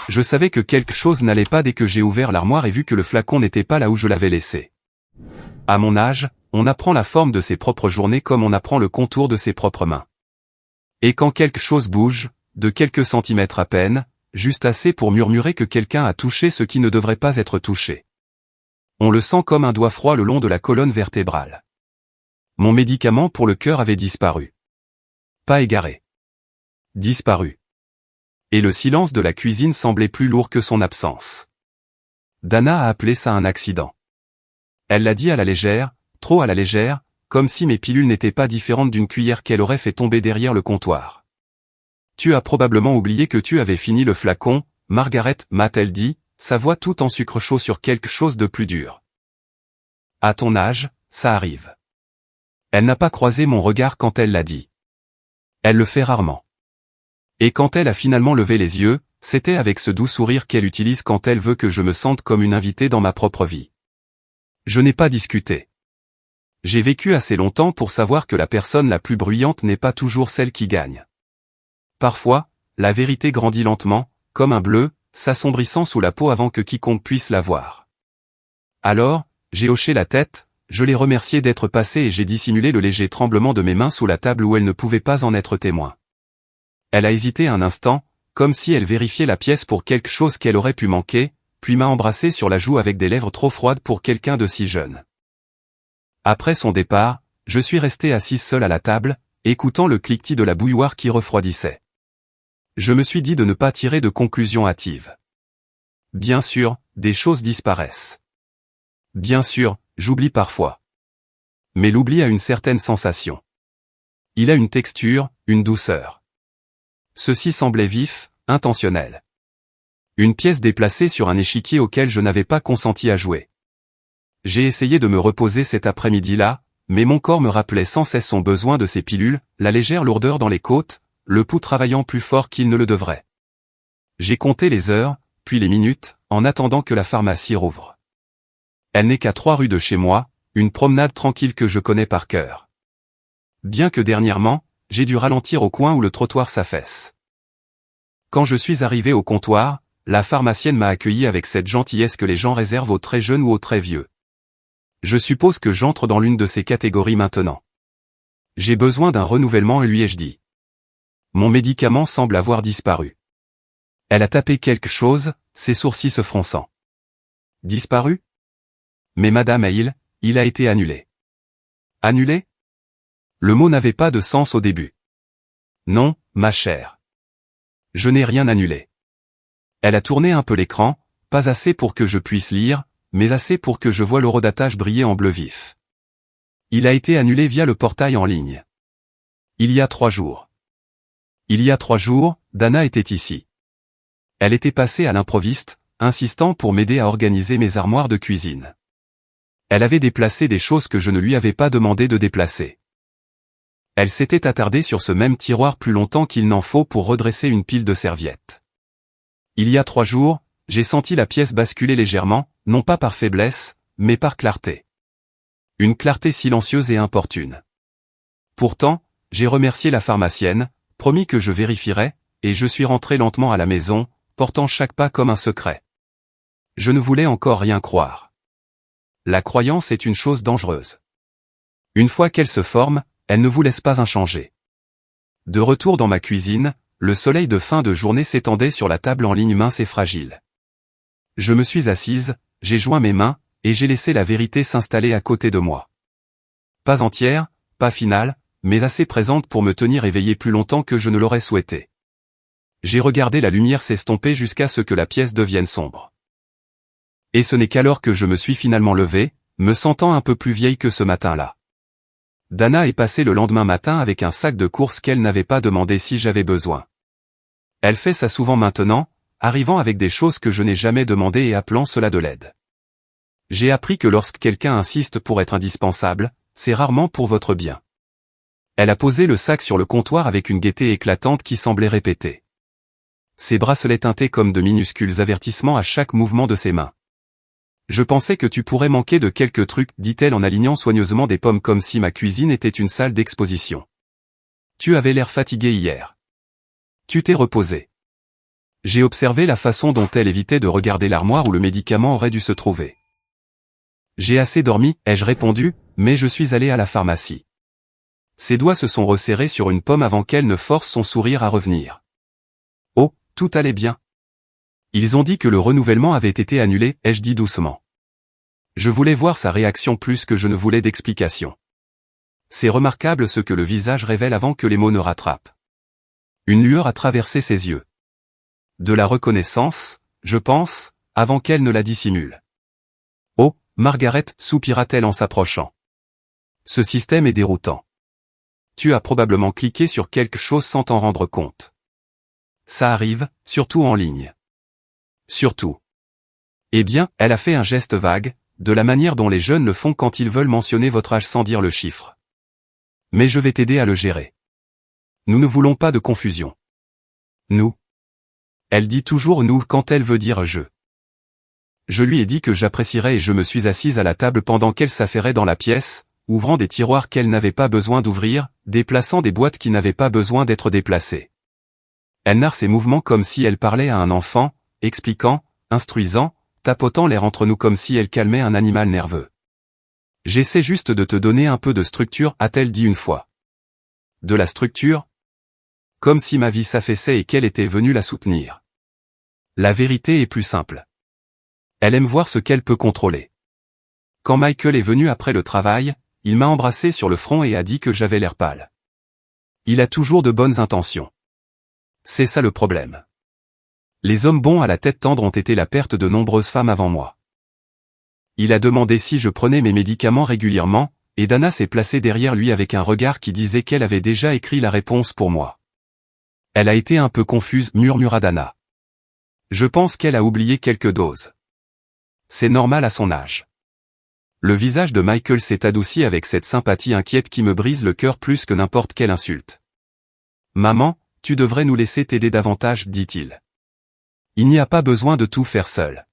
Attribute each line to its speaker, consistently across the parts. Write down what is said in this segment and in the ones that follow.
Speaker 1: Je savais que quelque chose n'allait pas dès que j'ai ouvert l'armoire et vu que le flacon n'était pas là où je l'avais laissé. À mon âge, on apprend la forme de ses propres journées comme on apprend le contour de ses propres mains. Et quand quelque chose bouge, de quelques centimètres à peine, juste assez pour murmurer que quelqu'un a touché ce qui ne devrait pas être touché. On le sent comme un doigt froid le long de la colonne vertébrale. Mon médicament pour le cœur avait disparu. Pas égaré. Disparu. Et le silence de la cuisine semblait plus lourd que son absence. Dana a appelé ça un accident. Elle l'a dit à la légère, trop à la légère, comme si mes pilules n'étaient pas différentes d'une cuillère qu'elle aurait fait tomber derrière le comptoir. Tu as probablement oublié que tu avais fini le flacon, Margaret, m'a-t-elle dit, sa voix tout en sucre chaud sur quelque chose de plus dur. À ton âge, ça arrive. Elle n'a pas croisé mon regard quand elle l'a dit. Elle le fait rarement. Et quand elle a finalement levé les yeux, c'était avec ce doux sourire qu'elle utilise quand elle veut que je me sente comme une invitée dans ma propre vie. Je n'ai pas discuté. J'ai vécu assez longtemps pour savoir que la personne la plus bruyante n'est pas toujours celle qui gagne. Parfois, la vérité grandit lentement, comme un bleu, s'assombrissant sous la peau avant que quiconque puisse la voir. Alors, j'ai hoché la tête, je l'ai remerciée d'être passée et j'ai dissimulé le léger tremblement de mes mains sous la table où elle ne pouvait pas en être témoin. Elle a hésité un instant, comme si elle vérifiait la pièce pour quelque chose qu'elle aurait pu manquer, puis m'a embrassé sur la joue avec des lèvres trop froides pour quelqu'un de si jeune. Après son départ, je suis resté assis seul à la table, écoutant le cliquetis de la bouilloire qui refroidissait. Je me suis dit de ne pas tirer de conclusions hâtives. Bien sûr, des choses disparaissent. Bien sûr, j'oublie parfois. Mais l'oubli a une certaine sensation. Il a une texture, une douceur. Ceci semblait vif, intentionnel. Une pièce déplacée sur un échiquier auquel je n'avais pas consenti à jouer. J'ai essayé de me reposer cet après-midi-là, mais mon corps me rappelait sans cesse son besoin de ces pilules, la légère lourdeur dans les côtes, le pouls travaillant plus fort qu'il ne le devrait. J'ai compté les heures, puis les minutes, en attendant que la pharmacie rouvre. Elle n'est qu'à 3 rues de chez moi, une promenade tranquille que je connais par cœur. Bien que dernièrement, j'ai dû ralentir au coin où le trottoir s'affaisse. Quand je suis arrivé au comptoir, la pharmacienne m'a accueilli avec cette gentillesse que les gens réservent aux très jeunes ou aux très vieux. Je suppose que j'entre dans l'une de ces catégories maintenant. J'ai besoin d'un renouvellement, lui ai-je dit. Mon médicament semble avoir disparu. Elle a tapé quelque chose, ses sourcils se fronçant. Disparu? Mais Madame Hale, il a été annulé. Annulé? Le mot n'avait pas de sens au début. Non, ma chère. Je n'ai rien annulé. Elle a tourné un peu l'écran, pas assez pour que je puisse lire, mais assez pour que je voie l'horodatage briller en bleu vif. Il a été annulé via le portail en ligne. Il y a 3 jours. Il y a 3 jours, Dana était ici. Elle était passée à l'improviste, insistant pour m'aider à organiser mes armoires de cuisine. Elle avait déplacé des choses que je ne lui avais pas demandé de déplacer. Elle s'était attardée sur ce même tiroir plus longtemps qu'il n'en faut pour redresser une pile de serviettes. Il y a 3 jours, j'ai senti la pièce basculer légèrement, non pas par faiblesse, mais par clarté. Une clarté silencieuse et importune. Pourtant, j'ai remercié la pharmacienne, promis que je vérifierais, et je suis rentré lentement à la maison, portant chaque pas comme un secret. Je ne voulais encore rien croire. La croyance est une chose dangereuse. Une fois qu'elle se forme, elle ne vous laisse pas inchangé. De retour dans ma cuisine, le soleil de fin de journée s'étendait sur la table en ligne mince et fragile. Je me suis assise, j'ai joint mes mains, et j'ai laissé la vérité s'installer à côté de moi. Pas entière, pas finale, mais assez présente pour me tenir éveillé plus longtemps que je ne l'aurais souhaité. J'ai regardé la lumière s'estomper jusqu'à ce que la pièce devienne sombre. Et ce n'est qu'alors que je me suis finalement levé, me sentant un peu plus vieille que ce matin-là. Dana est passée le lendemain matin avec un sac de courses qu'elle n'avait pas demandé si j'avais besoin. Elle fait ça souvent maintenant, arrivant avec des choses que je n'ai jamais demandées et appelant cela de l'aide. J'ai appris que lorsque quelqu'un insiste pour être indispensable, c'est rarement pour votre bien. Elle a posé le sac sur le comptoir avec une gaieté éclatante qui semblait répéter. Ses bracelets teintés comme de minuscules avertissements à chaque mouvement de ses mains. Je pensais que tu pourrais manquer de quelques trucs, dit-elle en alignant soigneusement des pommes comme si ma cuisine était une salle d'exposition. Tu avais l'air fatigué hier. Tu t'es reposé. J'ai observé la façon dont elle évitait de regarder l'armoire où le médicament aurait dû se trouver. J'ai assez dormi, ai-je répondu, mais je suis allé à la pharmacie. Ses doigts se sont resserrés sur une pomme avant qu'elle ne force son sourire à revenir. Oh, tout allait bien. Ils ont dit que le renouvellement avait été annulé, ai-je dit doucement. Je voulais voir sa réaction plus que je ne voulais d'explication. C'est remarquable ce que le visage révèle avant que les mots ne rattrapent. Une lueur a traversé ses yeux. De la reconnaissance, je pense, avant qu'elle ne la dissimule. Oh, Margaret, soupira-t-elle en s'approchant. Ce système est déroutant. Tu as probablement cliqué sur quelque chose sans t'en rendre compte. Ça arrive, surtout en ligne. Surtout. Eh bien, elle a fait un geste vague, de la manière dont les jeunes le font quand ils veulent mentionner votre âge sans dire le chiffre. Mais je vais t'aider à le gérer. Nous ne voulons pas de confusion. Nous. Elle dit toujours nous quand elle veut dire je. Je lui ai dit que j'apprécierais et je me suis assise à la table pendant qu'elle s'affairait dans la pièce, ouvrant des tiroirs qu'elle n'avait pas besoin d'ouvrir, déplaçant des boîtes qui n'avaient pas besoin d'être déplacées. Elle narre ses mouvements comme si elle parlait à un enfant, expliquant, instruisant, tapotant l'air entre nous comme si elle calmait un animal nerveux. J'essaie juste de te donner un peu de structure, a-t-elle dit une fois. De la structure? Comme si ma vie s'affaissait et qu'elle était venue la soutenir. La vérité est plus simple. Elle aime voir ce qu'elle peut contrôler. Quand Michael est venu après le travail, il m'a embrassé sur le front et a dit que j'avais l'air pâle. Il a toujours de bonnes intentions. C'est ça le problème. Les hommes bons à la tête tendre ont été la perte de nombreuses femmes avant moi. Il a demandé si je prenais mes médicaments régulièrement, et Dana s'est placée derrière lui avec un regard qui disait qu'elle avait déjà écrit la réponse pour moi. Elle a été un peu confuse, murmura Dana. Je pense qu'elle a oublié quelques doses. C'est normal à son âge. Le visage de Michael s'est adouci avec cette sympathie inquiète qui me brise le cœur plus que n'importe quelle insulte. Maman, tu devrais nous laisser t'aider davantage, dit-il. Il n'y a pas besoin de tout faire seul.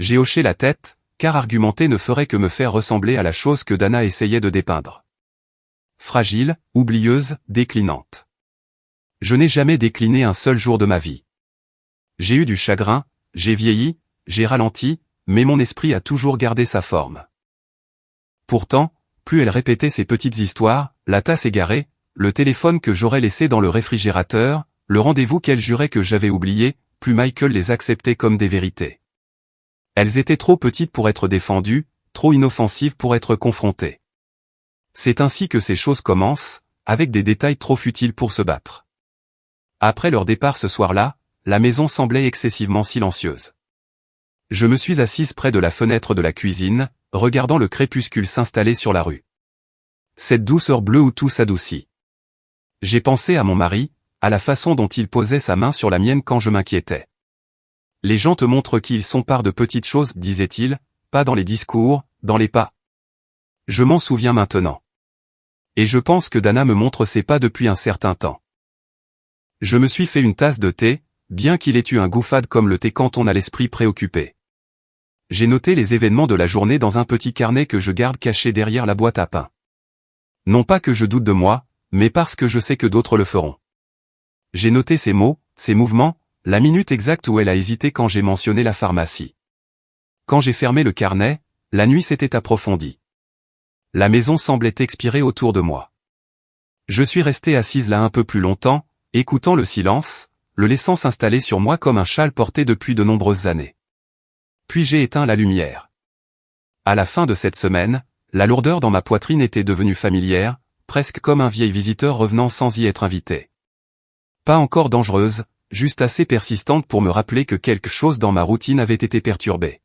Speaker 1: J'ai hoché la tête, car argumenter ne ferait que me faire ressembler à la chose que Dana essayait de dépeindre. Fragile, oublieuse, déclinante. Je n'ai jamais décliné un seul jour de ma vie. J'ai eu du chagrin, j'ai vieilli, j'ai ralenti, mais mon esprit a toujours gardé sa forme. Pourtant, plus elle répétait ces petites histoires, la tasse égarée, le téléphone que j'aurais laissé dans le réfrigérateur, le rendez-vous qu'elle jurait que j'avais oublié, plus Michael les acceptait comme des vérités. Elles étaient trop petites pour être défendues, trop inoffensives pour être confrontées. C'est ainsi que ces choses commencent, avec des détails trop futiles pour se battre. Après leur départ ce soir-là, la maison semblait excessivement silencieuse. Je me suis assise près de la fenêtre de la cuisine, regardant le crépuscule s'installer sur la rue. Cette douceur bleue où tout s'adoucit. J'ai pensé à mon mari, à la façon dont il posait sa main sur la mienne quand je m'inquiétais. Les gens te montrent qu'ils sont par de petites choses, disait-il, pas dans les discours, dans les pas. Je m'en souviens maintenant. Et je pense que Dana me montre ses pas depuis un certain temps. Je me suis fait une tasse de thé, bien qu'il ait eu un goût fade comme le thé quand on a l'esprit préoccupé. J'ai noté les événements de la journée dans un petit carnet que je garde caché derrière la boîte à pain. Non pas que je doute de moi, mais parce que je sais que d'autres le feront. J'ai noté ses mots, ses mouvements, la minute exacte où elle a hésité quand j'ai mentionné la pharmacie. Quand j'ai fermé le carnet, la nuit s'était approfondie. La maison semblait expirer autour de moi. Je suis resté assise là un peu plus longtemps, écoutant le silence, le laissant s'installer sur moi comme un châle porté depuis de nombreuses années. Puis j'ai éteint la lumière. À la fin de cette semaine, la lourdeur dans ma poitrine était devenue familière, presque comme un vieil visiteur revenant sans y être invité. Pas encore dangereuse, juste assez persistante pour me rappeler que quelque chose dans ma routine avait été perturbé.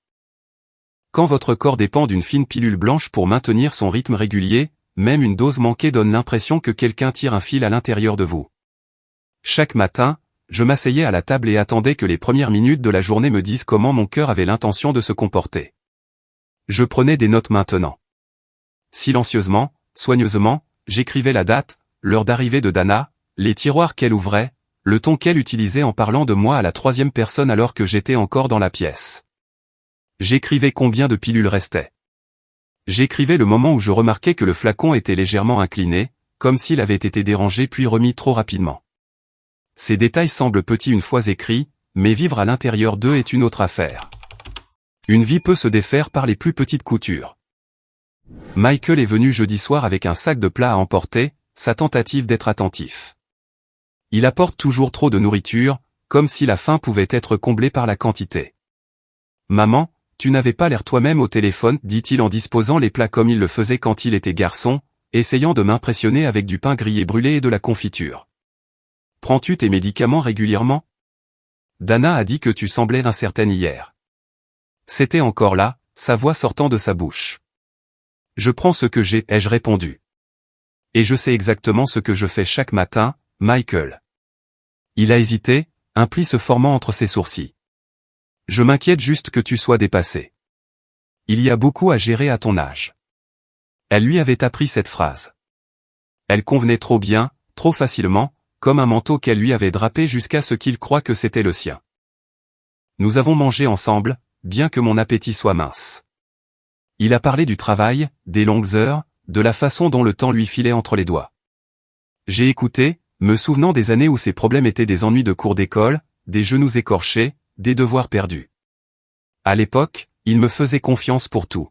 Speaker 1: Quand votre corps dépend d'une fine pilule blanche pour maintenir son rythme régulier, même une dose manquée donne l'impression que quelqu'un tire un fil à l'intérieur de vous. Chaque matin, je m'asseyais à la table et attendais que les premières minutes de la journée me disent comment mon cœur avait l'intention de se comporter. Je prenais des notes maintenant. Silencieusement, soigneusement, j'écrivais la date, l'heure d'arrivée de Dana, les tiroirs qu'elle ouvrait, le ton qu'elle utilisait en parlant de moi à la troisième personne alors que j'étais encore dans la pièce. J'écrivais combien de pilules restaient. J'écrivais le moment où je remarquais que le flacon était légèrement incliné, comme s'il avait été dérangé puis remis trop rapidement. Ces détails semblent petits une fois écrits, mais vivre à l'intérieur d'eux est une autre affaire. Une vie peut se défaire par les plus petites coutures. Michael est venu jeudi soir avec un sac de plats à emporter, sa tentative d'être attentif. Il apporte toujours trop de nourriture, comme si la faim pouvait être comblée par la quantité. « Maman, tu n'avais pas l'air toi-même au téléphone » dit-il en disposant les plats comme il le faisait quand il était garçon, essayant de m'impressionner avec du pain grillé brûlé et de la confiture. « Prends-tu tes médicaments régulièrement ? Dana a dit que tu semblais incertaine hier. » C'était encore là, sa voix sortant de sa bouche. « Je prends ce que j'ai, ai-je répondu. Et je sais exactement ce que je fais chaque matin, Michael. » Il a hésité, un pli se formant entre ses sourcils. « Je m'inquiète juste que tu sois dépassé. Il y a beaucoup à gérer à ton âge. » Elle lui avait appris cette phrase. Elle convenait trop bien, trop facilement, comme un manteau qu'elle lui avait drapé jusqu'à ce qu'il croie que c'était le sien. Nous avons mangé ensemble, bien que mon appétit soit mince. Il a parlé du travail, des longues heures, de la façon dont le temps lui filait entre les doigts. J'ai écouté, me souvenant des années où ses problèmes étaient des ennuis de cours d'école, des genoux écorchés, des devoirs perdus. À l'époque, il me faisait confiance pour tout.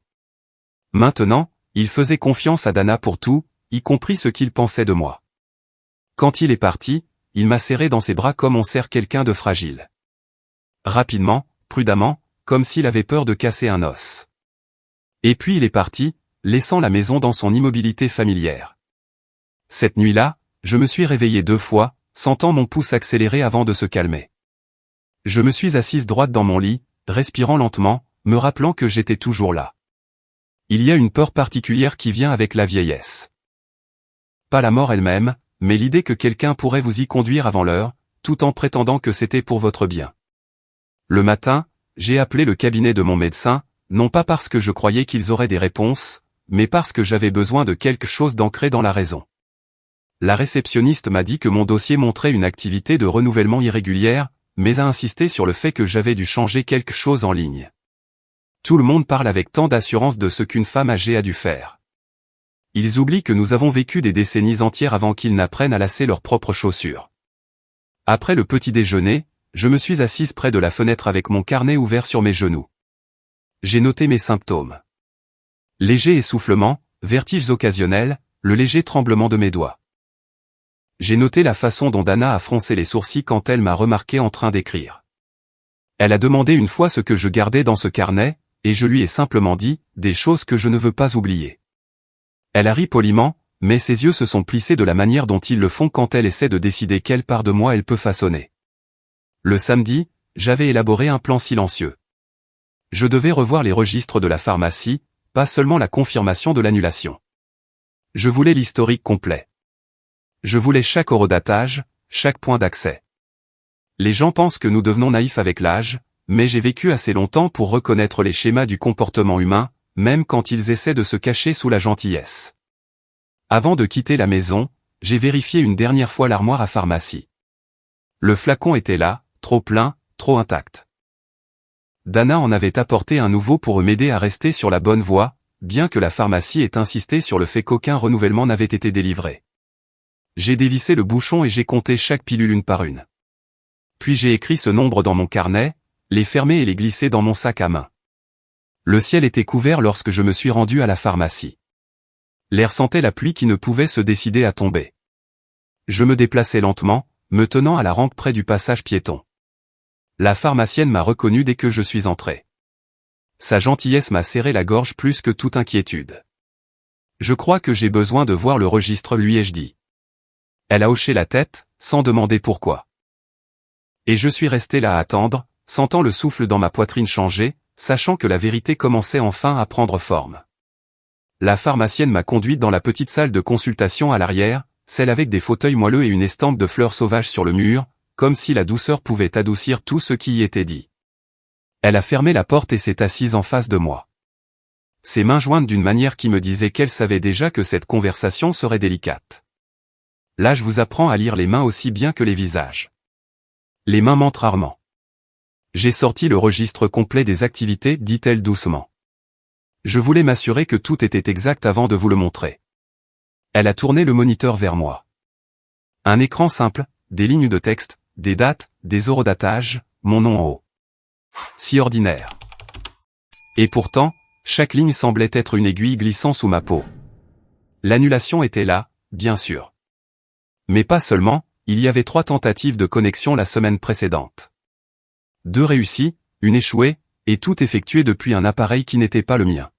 Speaker 1: Maintenant, il faisait confiance à Dana pour tout, y compris ce qu'il pensait de moi. Quand il est parti, il m'a serré dans ses bras comme on serre quelqu'un de fragile. Rapidement, prudemment, comme s'il avait peur de casser un os. Et puis il est parti, laissant la maison dans son immobilité familière. Cette nuit-là, je me suis réveillé 2 fois, sentant mon pouce accélérer avant de se calmer. Je me suis assise droite dans mon lit, respirant lentement, me rappelant que j'étais toujours là. Il y a une peur particulière qui vient avec la vieillesse. Pas la mort elle-même, mais l'idée que quelqu'un pourrait vous y conduire avant l'heure, tout en prétendant que c'était pour votre bien. Le matin, j'ai appelé le cabinet de mon médecin, non pas parce que je croyais qu'ils auraient des réponses, mais parce que j'avais besoin de quelque chose d'ancré dans la raison. La réceptionniste m'a dit que mon dossier montrait une activité de renouvellement irrégulière, mais a insisté sur le fait que j'avais dû changer quelque chose en ligne. Tout le monde parle avec tant d'assurance de ce qu'une femme âgée a dû faire. Ils oublient que nous avons vécu des décennies entières avant qu'ils n'apprennent à lasser leurs propres chaussures. Après le petit déjeuner, je me suis assise près de la fenêtre avec mon carnet ouvert sur mes genoux. J'ai noté mes symptômes. Léger essoufflement, vertiges occasionnels, le léger tremblement de mes doigts. J'ai noté la façon dont Dana a froncé les sourcils quand elle m'a remarqué en train d'écrire. Elle a demandé une fois ce que je gardais dans ce carnet, et je lui ai simplement dit, des choses que je ne veux pas oublier. Elle a ri poliment, mais ses yeux se sont plissés de la manière dont ils le font quand elle essaie de décider quelle part de moi elle peut façonner. Le samedi, j'avais élaboré un plan silencieux. Je devais revoir les registres de la pharmacie, pas seulement la confirmation de l'annulation. Je voulais l'historique complet. Je voulais chaque horodatage, chaque point d'accès. Les gens pensent que nous devenons naïfs avec l'âge, mais j'ai vécu assez longtemps pour reconnaître les schémas du comportement humain, même quand ils essaient de se cacher sous la gentillesse. Avant de quitter la maison, j'ai vérifié une dernière fois l'armoire à pharmacie. Le flacon était là, trop plein, trop intact. Dana en avait apporté un nouveau pour m'aider à rester sur la bonne voie, bien que la pharmacie ait insisté sur le fait qu'aucun renouvellement n'avait été délivré. J'ai dévissé le bouchon et j'ai compté chaque pilule une par une. Puis j'ai écrit ce nombre dans mon carnet, les fermer et les glisser dans mon sac à main. Le ciel était couvert lorsque je me suis rendu à la pharmacie. L'air sentait la pluie qui ne pouvait se décider à tomber. Je me déplaçais lentement, me tenant à la rampe près du passage piéton. La pharmacienne m'a reconnu dès que je suis entré. Sa gentillesse m'a serré la gorge plus que toute inquiétude. Je crois que j'ai besoin de voir le registre, lui ai-je dit. Elle a hoché la tête, sans demander pourquoi. Et je suis resté là à attendre, sentant le souffle dans ma poitrine changer, sachant que la vérité commençait enfin à prendre forme. La pharmacienne m'a conduite dans la petite salle de consultation à l'arrière, celle avec des fauteuils moelleux et une estampe de fleurs sauvages sur le mur, comme si la douceur pouvait adoucir tout ce qui y était dit. Elle a fermé la porte et s'est assise en face de moi. Ses mains jointes d'une manière qui me disait qu'elle savait déjà que cette conversation serait délicate. Là je vous apprends à lire les mains aussi bien que les visages. Les mains mentent rarement. J'ai sorti le registre complet des activités, dit-elle doucement. Je voulais m'assurer que tout était exact avant de vous le montrer. Elle a tourné le moniteur vers moi. Un écran simple, des lignes de texte, des dates, des horodatages, mon nom en haut. Si ordinaire. Et pourtant, chaque ligne semblait être une aiguille glissant sous ma peau. L'annulation était là, bien sûr. Mais pas seulement, il y avait 3 tentatives de connexion la semaine précédente. 2 réussies, une échouée, et tout effectué depuis un appareil qui n'était pas le mien.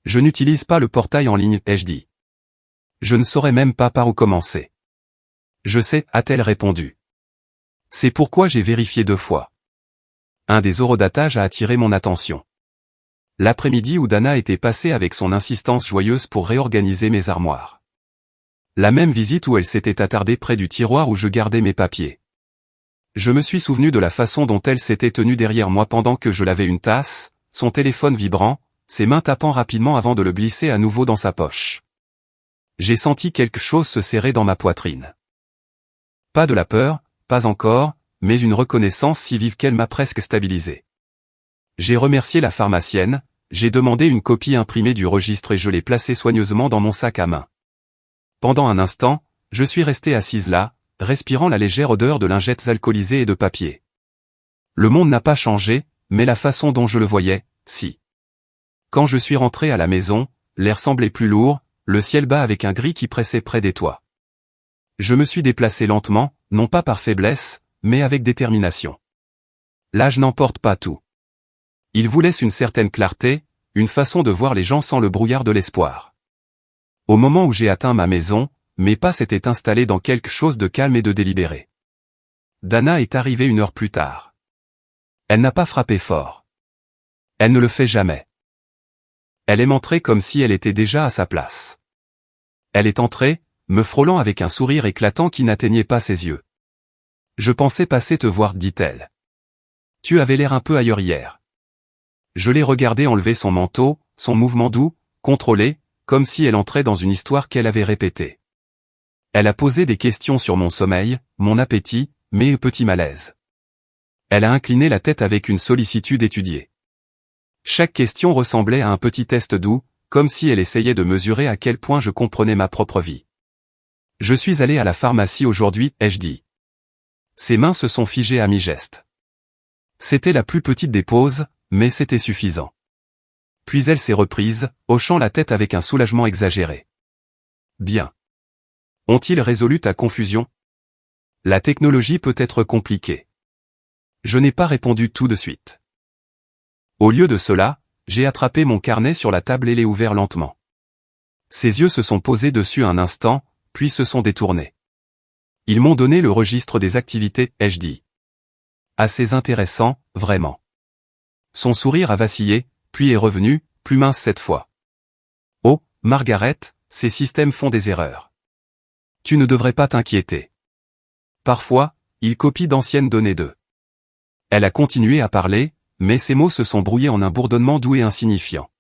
Speaker 1: Je n'utilise pas le portail en ligne, ai-je dit. Je ne saurais même pas par où commencer. Je sais, a-t-elle répondu. C'est pourquoi j'ai vérifié 2 fois. Un des horodatages a attiré mon attention. L'après-midi où Dana était passée avec son insistance joyeuse pour réorganiser mes armoires. La même visite où elle s'était attardée près du tiroir où je gardais mes papiers. Je me suis souvenu de la façon dont elle s'était tenue derrière moi pendant que je lavais une tasse, son téléphone vibrant, ses mains tapant rapidement avant de le glisser à nouveau dans sa poche. J'ai senti quelque chose se serrer dans ma poitrine. Pas de la peur, pas encore, mais une reconnaissance si vive qu'elle m'a presque stabilisé. J'ai remercié la pharmacienne, j'ai demandé une copie imprimée du registre et je l'ai placée soigneusement dans mon sac à main. Pendant un instant, je suis resté assise là, respirant la légère odeur de lingettes alcoolisées et de papier. Le monde n'a pas changé, mais la façon dont je le voyais, si. Quand je suis rentré à la maison, l'air semblait plus lourd, le ciel bas avec un gris qui pressait près des toits. Je me suis déplacé lentement, non pas par faiblesse, mais avec détermination. L'âge n'emporte pas tout. Il vous laisse une certaine clarté, une façon de voir les gens sans le brouillard de l'espoir. Au moment où j'ai atteint ma maison, mes pas s'étaient installés dans quelque chose de calme et de délibéré. Dana est arrivée 1 heure plus tard. Elle n'a pas frappé fort. Elle ne le fait jamais. Elle est entrée comme si elle était déjà à sa place. Elle est entrée, me frôlant avec un sourire éclatant qui n'atteignait pas ses yeux. Je pensais passer te voir, dit-elle. Tu avais l'air un peu ailleurs hier. Je l'ai regardée enlever son manteau, son mouvement doux, contrôlé, comme si elle entrait dans une histoire qu'elle avait répétée. Elle a posé des questions sur mon sommeil, mon appétit, mes petits malaises. Elle a incliné la tête avec une sollicitude étudiée. Chaque question ressemblait à un petit test doux, comme si elle essayait de mesurer à quel point je comprenais ma propre vie. Je suis allé à la pharmacie aujourd'hui, ai-je dit. Ses mains se sont figées à mi-geste. C'était la plus petite des pauses, mais c'était suffisant. Puis elle s'est reprise, hochant la tête avec un soulagement exagéré. Bien. Ont-ils résolu ta confusion? La technologie peut être compliquée. Je n'ai pas répondu tout de suite. Au lieu de cela, j'ai attrapé mon carnet sur la table et l'ai ouvert lentement. Ses yeux se sont posés dessus un instant, puis se sont détournés. Ils m'ont donné le registre des activités, ai-je dit. Assez intéressant, vraiment. Son sourire a vacillé, puis est revenu, plus mince cette fois. Oh, Margaret, ces systèmes font des erreurs. Tu ne devrais pas t'inquiéter. Parfois, ils copient d'anciennes données d'eux. Elle a continué à parler, mais ses mots se sont brouillés en un bourdonnement doux et insignifiant.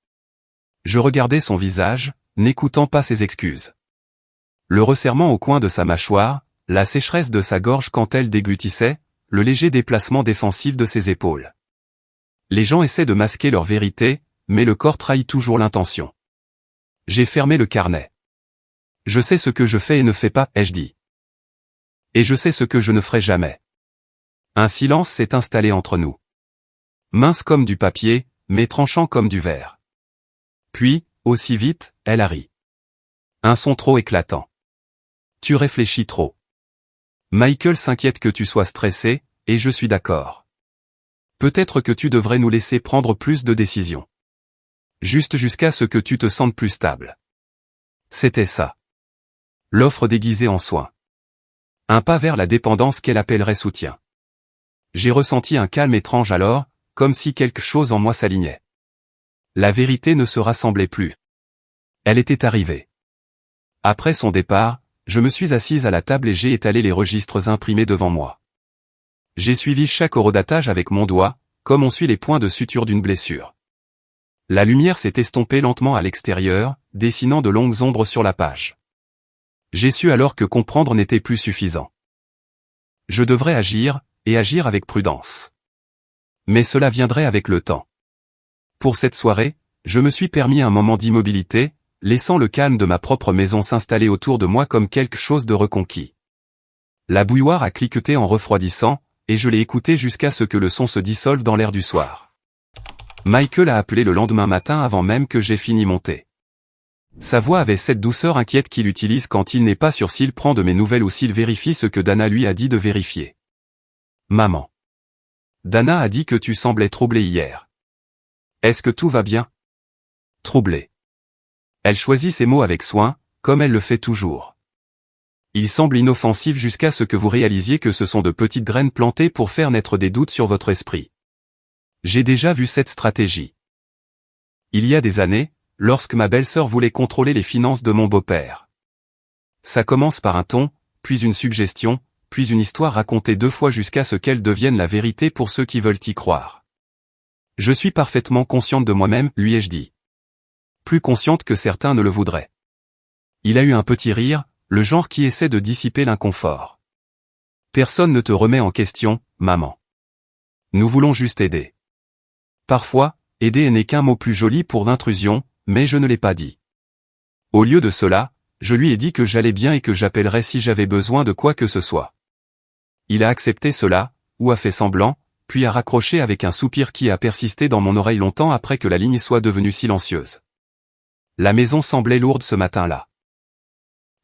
Speaker 1: Je regardais son visage, n'écoutant pas ses excuses. Le resserrement au coin de sa mâchoire, la sécheresse de sa gorge quand elle déglutissait, le léger déplacement défensif de ses épaules. Les gens essaient de masquer leur vérité, mais le corps trahit toujours l'intention. J'ai fermé le carnet. Je sais ce que je fais et ne fais pas, ai-je dit. Et je sais ce que je ne ferai jamais. Un silence s'est installé entre nous. Mince comme du papier, mais tranchant comme du verre. Puis, aussi vite, elle a ri. Un son trop éclatant. Tu réfléchis trop. Michael s'inquiète que tu sois stressé, et je suis d'accord. Peut-être que tu devrais nous laisser prendre plus de décisions. Juste jusqu'à ce que tu te sentes plus stable. C'était ça. L'offre déguisée en soin. Un pas vers la dépendance qu'elle appellerait soutien. J'ai ressenti un calme étrange alors, comme si quelque chose en moi s'alignait. La vérité ne se rassemblait plus. Elle était arrivée. Après son départ, je me suis assise à la table et j'ai étalé les registres imprimés devant moi. J'ai suivi chaque horodatage avec mon doigt, comme on suit les points de suture d'une blessure. La lumière s'est estompée lentement à l'extérieur, dessinant de longues ombres sur la page. J'ai su alors que comprendre n'était plus suffisant. Je devrais agir, et agir avec prudence. Mais cela viendrait avec le temps. Pour cette soirée, je me suis permis un moment d'immobilité, laissant le calme de ma propre maison s'installer autour de moi comme quelque chose de reconquis. La bouilloire a cliqueté en refroidissant, et je l'ai écouté jusqu'à ce que le son se dissolve dans l'air du soir. Michael a appelé le lendemain matin avant même que j'aie fini mon thé. Sa voix avait cette douceur inquiète qu'il utilise quand il n'est pas sûr s'il prend de mes nouvelles ou s'il vérifie ce que Dana lui a dit de vérifier. Maman. Dana a dit que tu semblais troublée hier. Est-ce que tout va bien? Troublée. Elle choisit ses mots avec soin, comme elle le fait toujours. Il semble inoffensif jusqu'à ce que vous réalisiez que ce sont de petites graines plantées pour faire naître des doutes sur votre esprit. J'ai déjà vu cette stratégie. Il y a des années, lorsque ma belle-sœur voulait contrôler les finances de mon beau-père. Ça commence par un ton, puis une suggestion, puis une histoire racontée 2 fois jusqu'à ce qu'elle devienne la vérité pour ceux qui veulent y croire. Je suis parfaitement consciente de moi-même, lui ai-je dit. Plus consciente que certains ne le voudraient. Il a eu un petit rire, le genre qui essaie de dissiper l'inconfort. Personne ne te remet en question, maman. Nous voulons juste aider. Parfois, aider n'est qu'un mot plus joli pour l'intrusion, mais je ne l'ai pas dit. Au lieu de cela, je lui ai dit que j'allais bien et que j'appellerais si j'avais besoin de quoi que ce soit. Il a accepté cela, ou a fait semblant, puis a raccroché avec un soupir qui a persisté dans mon oreille longtemps après que la ligne soit devenue silencieuse. La maison semblait lourde ce matin-là.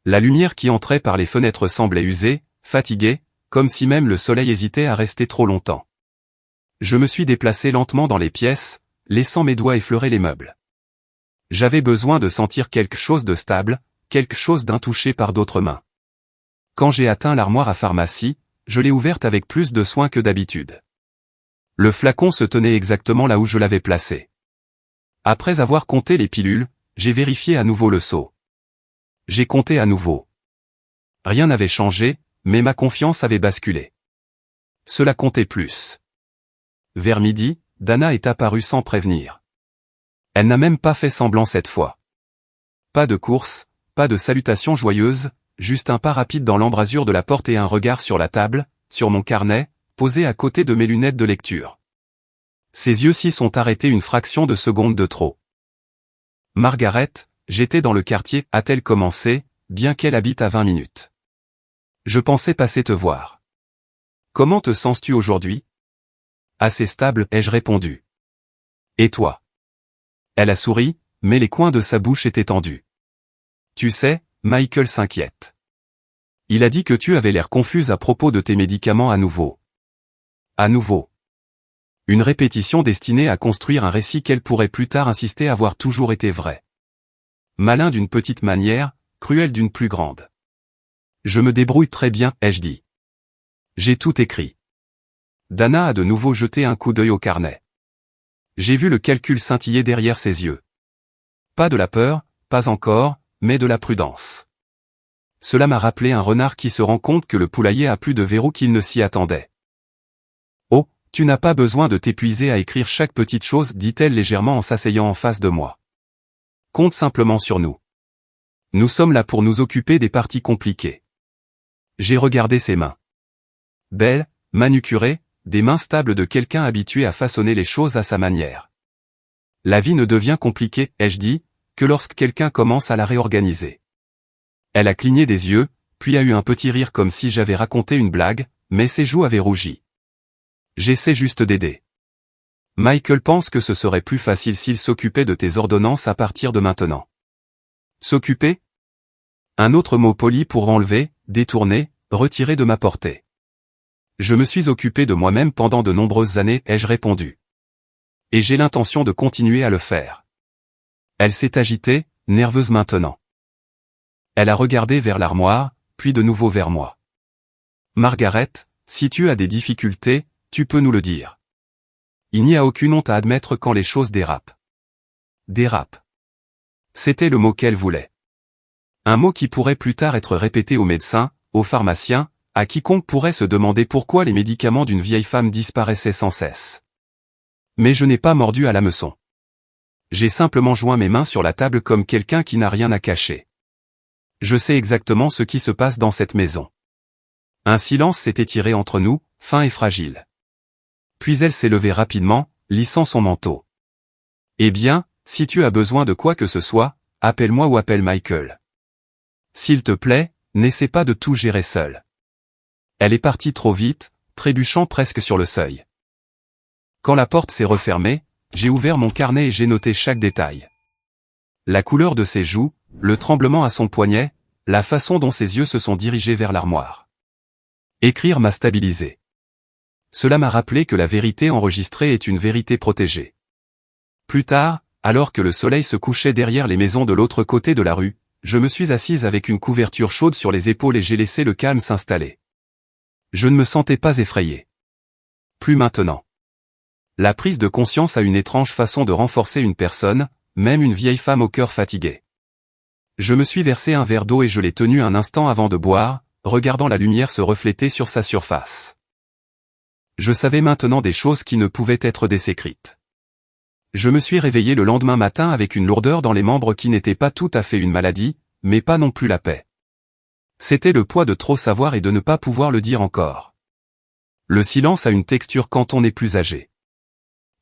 Speaker 1: La lumière qui entrait par les fenêtres semblait usée, fatiguée, comme si même le soleil hésitait à rester trop longtemps. Je me suis déplacé lentement dans les pièces, laissant mes doigts effleurer les meubles. J'avais besoin de sentir quelque chose de stable, quelque chose d'intouché par d'autres mains. Quand j'ai atteint l'armoire à pharmacie, je l'ai ouverte avec plus de soin que d'habitude. Le flacon se tenait exactement là où je l'avais placé. Après avoir compté les pilules, j'ai vérifié à nouveau le seau. J'ai compté à nouveau. Rien n'avait changé, mais ma confiance avait basculé. Cela comptait plus. Vers midi, Dana est apparue sans prévenir. Elle n'a même pas fait semblant cette fois. Pas de course, pas de salutation joyeuse, juste un pas rapide dans l'embrasure de la porte et un regard sur la table, sur mon carnet, posé à côté de mes lunettes de lecture. Ses yeux-ci sont arrêtés une fraction de seconde de trop. Margaret, j'étais dans le quartier, a-t-elle commencé, bien qu'elle habite à 20 minutes. Je pensais passer te voir. Comment te sens-tu aujourd'hui? Assez stable, ai-je répondu. Et toi? Elle a souri, mais les coins de sa bouche étaient tendus. Tu sais, Michael s'inquiète. Il a dit que tu avais l'air confuse à propos de tes médicaments à nouveau. À nouveau. Une répétition destinée à construire un récit qu'elle pourrait plus tard insister avoir toujours été vrai. Malin d'une petite manière, cruel d'une plus grande. Je me débrouille très bien, ai-je dit. J'ai tout écrit. Dana a de nouveau jeté un coup d'œil au carnet. J'ai vu le calcul scintiller derrière ses yeux. Pas de la peur, pas encore, mais de la prudence. Cela m'a rappelé un renard qui se rend compte que le poulailler a plus de verrous qu'il ne s'y attendait. Oh, tu n'as pas besoin de t'épuiser à écrire chaque petite chose, dit-elle légèrement en s'asseyant en face de moi. Compte simplement sur nous. Nous sommes là pour nous occuper des parties compliquées. J'ai regardé ses mains. Belles, manucurées, des mains stables de quelqu'un habitué à façonner les choses à sa manière. La vie ne devient compliquée, ai-je dit, que lorsque quelqu'un commence à la réorganiser. Elle a cligné des yeux, puis a eu un petit rire comme si j'avais raconté une blague, mais ses joues avaient rougi. J'essaie juste d'aider. Michael pense que ce serait plus facile s'il s'occupait de tes ordonnances à partir de maintenant. S'occuper? Un autre mot poli pour enlever, détourner, retirer de ma portée. Je me suis occupé de moi-même pendant de nombreuses années, ai-je répondu. Et j'ai l'intention de continuer à le faire. Elle s'est agitée, nerveuse maintenant. Elle a regardé vers l'armoire, puis de nouveau vers moi. Margaret, si tu as des difficultés, tu peux nous le dire. Il n'y a aucune honte à admettre quand les choses dérapent. Dérapent. C'était le mot qu'elle voulait. Un mot qui pourrait plus tard être répété aux médecins, aux pharmaciens, à quiconque pourrait se demander pourquoi les médicaments d'une vieille femme disparaissaient sans cesse. Mais je n'ai pas mordu à l'hameçon. J'ai simplement joint mes mains sur la table comme quelqu'un qui n'a rien à cacher. Je sais exactement ce qui se passe dans cette maison. Un silence s'est étiré entre nous, fin et fragile. Puis elle s'est levée rapidement, lissant son manteau. Eh bien, si tu as besoin de quoi que ce soit, appelle-moi ou appelle Michael. S'il te plaît, n'essaie pas de tout gérer seul. Elle est partie trop vite, trébuchant presque sur le seuil. Quand la porte s'est refermée, j'ai ouvert mon carnet et j'ai noté chaque détail. La couleur de ses joues, le tremblement à son poignet, la façon dont ses yeux se sont dirigés vers l'armoire. Écrire m'a stabilisé. Cela m'a rappelé que la vérité enregistrée est une vérité protégée. Plus tard, alors que le soleil se couchait derrière les maisons de l'autre côté de la rue, je me suis assise avec une couverture chaude sur les épaules et j'ai laissé le calme s'installer. Je ne me sentais pas effrayé. Plus maintenant. La prise de conscience a une étrange façon de renforcer une personne, même une vieille femme au cœur fatigué. Je me suis versé un verre d'eau et je l'ai tenu un instant avant de boire, regardant la lumière se refléter sur sa surface. Je savais maintenant des choses qui ne pouvaient être désécrites. Je me suis réveillé le lendemain matin avec une lourdeur dans les membres qui n'était pas tout à fait une maladie, mais pas non plus la paix. C'était le poids de trop savoir et de ne pas pouvoir le dire encore. Le silence a une texture quand on est plus âgé.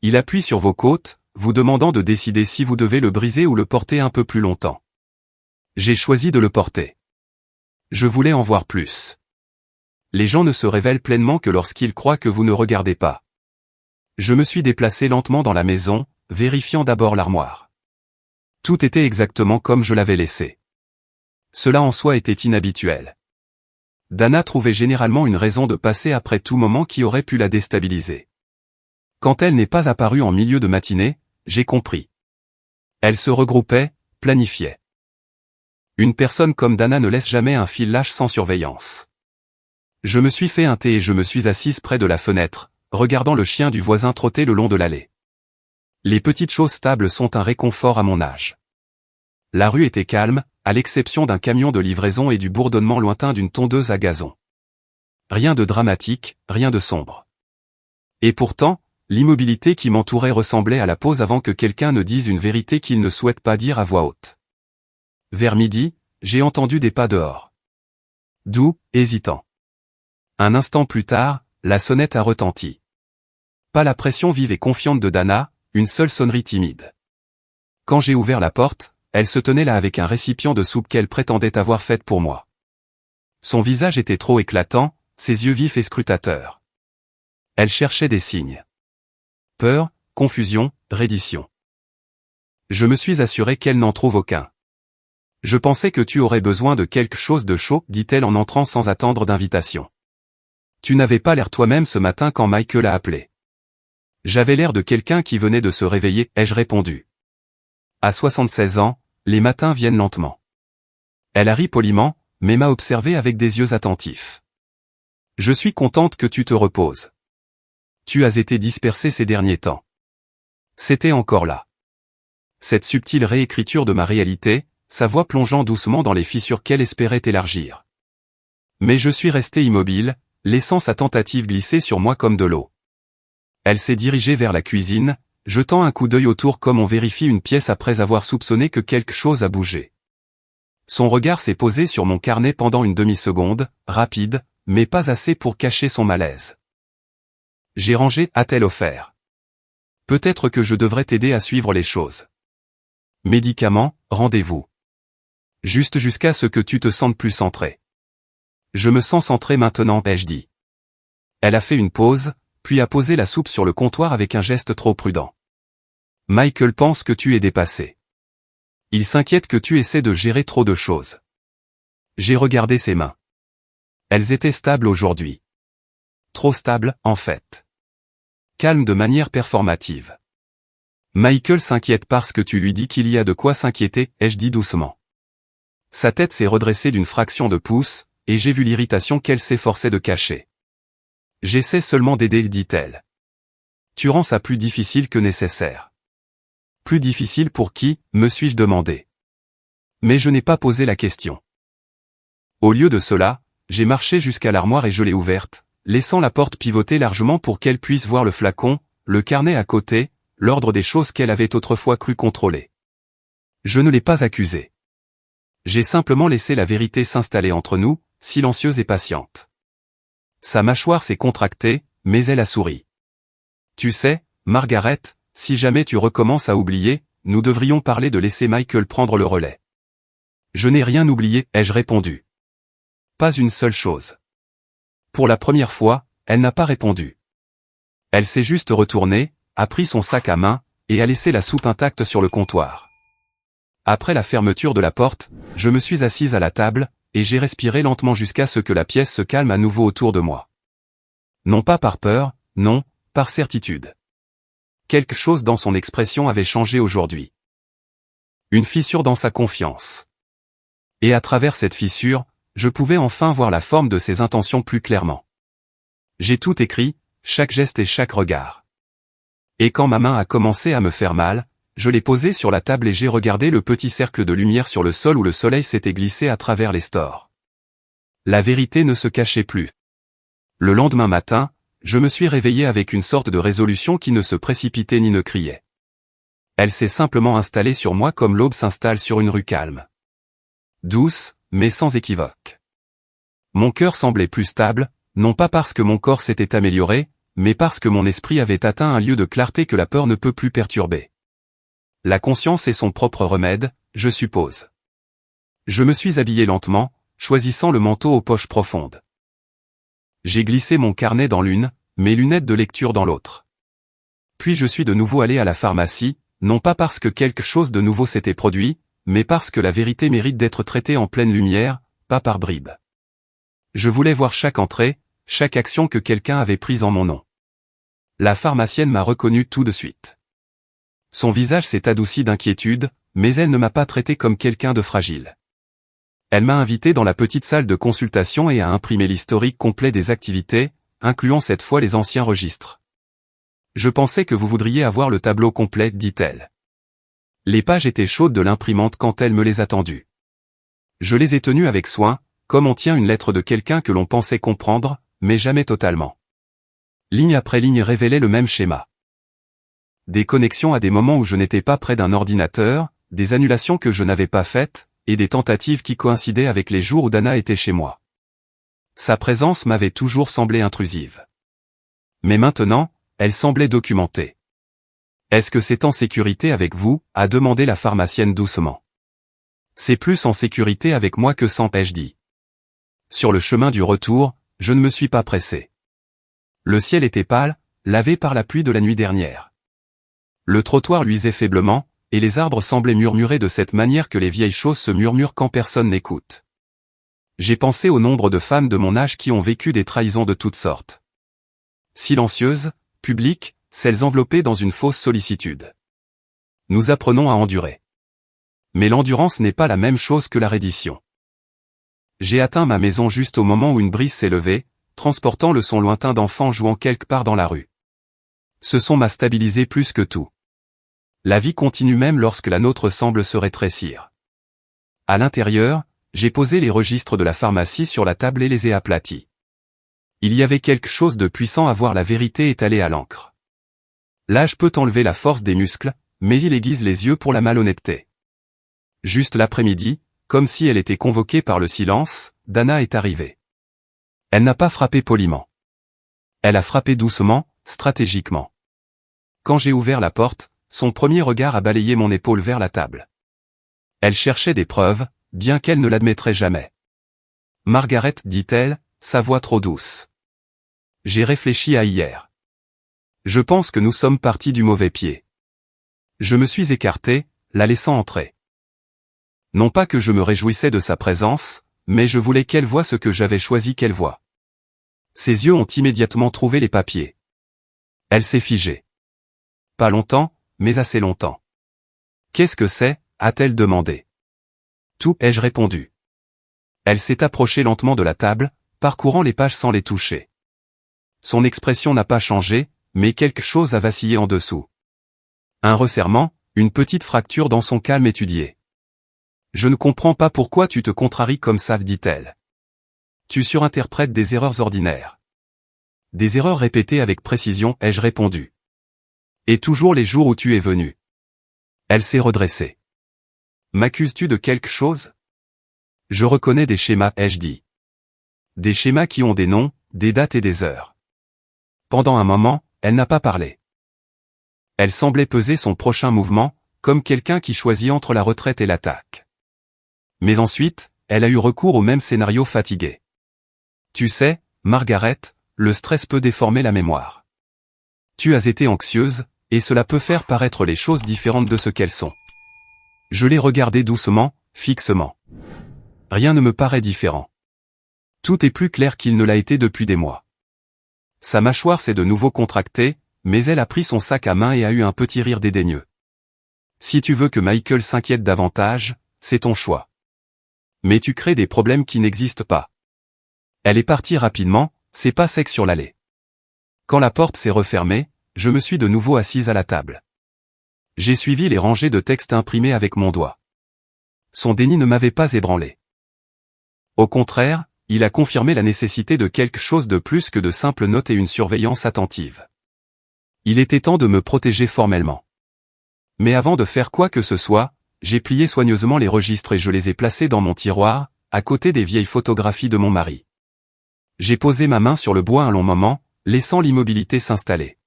Speaker 1: Il appuie sur vos côtes, vous demandant de décider si vous devez le briser ou le porter un peu plus longtemps. J'ai choisi de le porter. Je voulais en voir plus. Les gens ne se révèlent pleinement que lorsqu'ils croient que vous ne regardez pas. Je me suis déplacé lentement dans la maison, vérifiant d'abord l'armoire. Tout était exactement comme je l'avais laissé. Cela en soi était inhabituel. Dana trouvait généralement une raison de passer après tout moment qui aurait pu la déstabiliser. Quand elle n'est pas apparue en milieu de matinée, j'ai compris. Elle se regroupait, planifiait. Une personne comme Dana ne laisse jamais un fil lâche sans surveillance. Je me suis fait un thé et je me suis assise près de la fenêtre, regardant le chien du voisin trotter le long de l'allée. Les petites choses stables sont un réconfort à mon âge. La rue était calme, à l'exception d'un camion de livraison et du bourdonnement lointain d'une tondeuse à gazon. Rien de dramatique, rien de sombre. Et pourtant, l'immobilité qui m'entourait ressemblait à la pause avant que quelqu'un ne dise une vérité qu'il ne souhaite pas dire à voix haute. Vers midi, j'ai entendu des pas dehors. Doux, hésitants. Un instant plus tard, la sonnette a retenti. Pas la pression vive et confiante de Dana, une seule sonnerie timide. Quand j'ai ouvert la porte, elle se tenait là avec un récipient de soupe qu'elle prétendait avoir faite pour moi. Son visage était trop éclatant, ses yeux vifs et scrutateurs. Elle cherchait des signes. Peur, confusion, reddition. Je me suis assuré qu'elle n'en trouve aucun. Je pensais que tu aurais besoin de quelque chose de chaud, dit-elle en entrant sans attendre d'invitation. Tu n'avais pas l'air toi-même ce matin quand Michael a appelé. J'avais l'air de quelqu'un qui venait de se réveiller, ai-je répondu. À 76 ans, les matins viennent lentement. Elle a ri poliment, mais m'a observé avec des yeux attentifs. Je suis contente que tu te reposes. Tu as été dispersé ces derniers temps. C'était encore là. Cette subtile réécriture de ma réalité, sa voix plongeant doucement dans les fissures qu'elle espérait élargir. Mais je suis resté immobile, laissant sa tentative glisser sur moi comme de l'eau. Elle s'est dirigée vers la cuisine, jetant un coup d'œil autour comme on vérifie une pièce après avoir soupçonné que quelque chose a bougé. Son regard s'est posé sur mon carnet pendant une demi-seconde, rapide, mais pas assez pour cacher son malaise. J'ai rangé, a-t-elle offert. Peut-être que je devrais t'aider à suivre les choses. Médicaments, rendez-vous. Juste jusqu'à ce que tu te sentes plus centré. Je me sens centré maintenant, ai-je dit. Elle a fait une pause, puis a posé la soupe sur le comptoir avec un geste trop prudent. Michael pense que tu es dépassé. Il s'inquiète que tu essaies de gérer trop de choses. J'ai regardé ses mains. Elles étaient stables aujourd'hui. Trop stables, en fait. Calme de manière performative. Michael s'inquiète parce que tu lui dis qu'il y a de quoi s'inquiéter, ai-je dit doucement. Sa tête s'est redressée d'une fraction de pouce, et j'ai vu l'irritation qu'elle s'efforçait de cacher. J'essaie seulement d'aider, dit-elle. Tu rends ça plus difficile que nécessaire. Plus difficile pour qui, me suis-je demandé. Mais je n'ai pas posé la question. Au lieu de cela, j'ai marché jusqu'à l'armoire et je l'ai ouverte, laissant la porte pivoter largement pour qu'elle puisse voir le flacon, le carnet à côté, l'ordre des choses qu'elle avait autrefois cru contrôler. Je ne l'ai pas accusée. J'ai simplement laissé la vérité s'installer entre nous, silencieuse et patiente. Sa mâchoire s'est contractée, mais elle a souri. Tu sais, Margaret, si jamais tu recommences à oublier, nous devrions parler de laisser Michael prendre le relais. Je n'ai rien oublié, ai-je répondu. Pas une seule chose. Pour la première fois, elle n'a pas répondu. Elle s'est juste retournée, a pris son sac à main, et a laissé la soupe intacte sur le comptoir. Après la fermeture de la porte, je me suis assise à la table, et j'ai respiré lentement jusqu'à ce que la pièce se calme à nouveau autour de moi. Non pas par peur, non, par certitude. Quelque chose dans son expression avait changé aujourd'hui. Une fissure dans sa confiance. Et à travers cette fissure, je pouvais enfin voir la forme de ses intentions plus clairement. J'ai tout écrit, chaque geste et chaque regard. Et quand ma main a commencé à me faire mal, je l'ai posée sur la table et j'ai regardé le petit cercle de lumière sur le sol où le soleil s'était glissé à travers les stores. La vérité ne se cachait plus. Le lendemain matin, je me suis réveillé avec une sorte de résolution qui ne se précipitait ni ne criait. Elle s'est simplement installée sur moi comme l'aube s'installe sur une rue calme. Douce, mais sans équivoque. Mon cœur semblait plus stable, non pas parce que mon corps s'était amélioré, mais parce que mon esprit avait atteint un lieu de clarté que la peur ne peut plus perturber. La conscience est son propre remède, je suppose. Je me suis habillé lentement, choisissant le manteau aux poches profondes. J'ai glissé mon carnet dans l'une, mes lunettes de lecture dans l'autre. Puis je suis de nouveau allé à la pharmacie, non pas parce que quelque chose de nouveau s'était produit, mais parce que la vérité mérite d'être traitée en pleine lumière, pas par bribes. Je voulais voir chaque entrée, chaque action que quelqu'un avait prise en mon nom. La pharmacienne m'a reconnu tout de suite. Son visage s'est adouci d'inquiétude, mais elle ne m'a pas traité comme quelqu'un de fragile. Elle m'a invité dans la petite salle de consultation et a imprimé l'historique complet des activités, incluant cette fois les anciens registres. Je pensais que vous voudriez avoir le tableau complet, dit-elle. Les pages étaient chaudes de l'imprimante quand elle me les a tendues. Je les ai tenues avec soin, comme on tient une lettre de quelqu'un que l'on pensait comprendre, mais jamais totalement. Ligne après ligne révélait le même schéma. Des connexions à des moments où je n'étais pas près d'un ordinateur, des annulations que je n'avais pas faites, et des tentatives qui coïncidaient avec les jours où Dana était chez moi. Sa présence m'avait toujours semblé intrusive. Mais maintenant, elle semblait documentée. Est-ce que c'est en sécurité avec vous, a demandé la pharmacienne doucement. C'est plus en sécurité avec moi que sans, ai-je dit. Sur le chemin du retour, je ne me suis pas pressé. Le ciel était pâle, lavé par la pluie de la nuit dernière. Le trottoir luisait faiblement, et les arbres semblaient murmurer de cette manière que les vieilles choses se murmurent quand personne n'écoute. J'ai pensé au nombre de femmes de mon âge qui ont vécu des trahisons de toutes sortes. Silencieuses, publiques, celles enveloppées dans une fausse sollicitude. Nous apprenons à endurer. Mais l'endurance n'est pas la même chose que la reddition. J'ai atteint ma maison juste au moment où une brise s'est levée, transportant le son lointain d'enfants jouant quelque part dans la rue. Ce son m'a stabilisé plus que tout. La vie continue même lorsque la nôtre semble se rétrécir. À l'intérieur, j'ai posé les registres de la pharmacie sur la table et les ai aplatis. Il y avait quelque chose de puissant à voir la vérité étalée à l'encre. L'âge peut enlever la force des muscles, mais il aiguise les yeux pour la malhonnêteté. Juste l'après-midi, comme si elle était convoquée par le silence, Dana est arrivée. Elle n'a pas frappé poliment. Elle a frappé doucement, stratégiquement. Quand j'ai ouvert la porte, son premier regard a balayé mon épaule vers la table. Elle cherchait des preuves, bien qu'elle ne l'admettrait jamais. Margaret, dit-elle, sa voix trop douce. J'ai réfléchi à hier. Je pense que nous sommes partis du mauvais pied. Je me suis écarté, la laissant entrer. Non pas que je me réjouissais de sa présence, mais je voulais qu'elle voie ce que j'avais choisi qu'elle voie. Ses yeux ont immédiatement trouvé les papiers. Elle s'est figée. Pas longtemps, mais assez longtemps. Qu'est-ce que c'est, a-t-elle demandé. Tout, ai-je répondu. Elle s'est approchée lentement de la table, parcourant les pages sans les toucher. Son expression n'a pas changé, mais quelque chose a vacillé en dessous. Un resserrement, une petite fracture dans son calme étudié. Je ne comprends pas pourquoi tu te contraries comme ça, dit-elle. Tu surinterprètes des erreurs ordinaires. Des erreurs répétées avec précision, ai-je répondu. Et toujours les jours où tu es venu. Elle s'est redressée. M'accuses-tu de quelque chose? Je reconnais des schémas, ai-je dit. Des schémas qui ont des noms, des dates et des heures. Pendant un moment, elle n'a pas parlé. Elle semblait peser son prochain mouvement, comme quelqu'un qui choisit entre la retraite et l'attaque. Mais ensuite, elle a eu recours au même scénario fatigué. Tu sais, Margaret, le stress peut déformer la mémoire. Tu as été anxieuse, et cela peut faire paraître les choses différentes de ce qu'elles sont. Je l'ai regardé doucement, fixement. Rien ne me paraît différent. Tout est plus clair qu'il ne l'a été depuis des mois. Sa mâchoire s'est de nouveau contractée, mais elle a pris son sac à main et a eu un petit rire dédaigneux. Si tu veux que Michael s'inquiète davantage, c'est ton choix. Mais tu crées des problèmes qui n'existent pas. Elle est partie rapidement, ses pas secs sur l'allée. Quand la porte s'est refermée, je me suis de nouveau assise à la table. J'ai suivi les rangées de textes imprimés avec mon doigt. Son déni ne m'avait pas ébranlé. Au contraire, il a confirmé la nécessité de quelque chose de plus que de simples notes et une surveillance attentive. Il était temps de me protéger formellement. Mais avant de faire quoi que ce soit, j'ai plié soigneusement les registres et je les ai placés dans mon tiroir, à côté des vieilles photographies de mon mari. J'ai posé ma main sur le bois un long moment, laissant l'immobilité s'installer.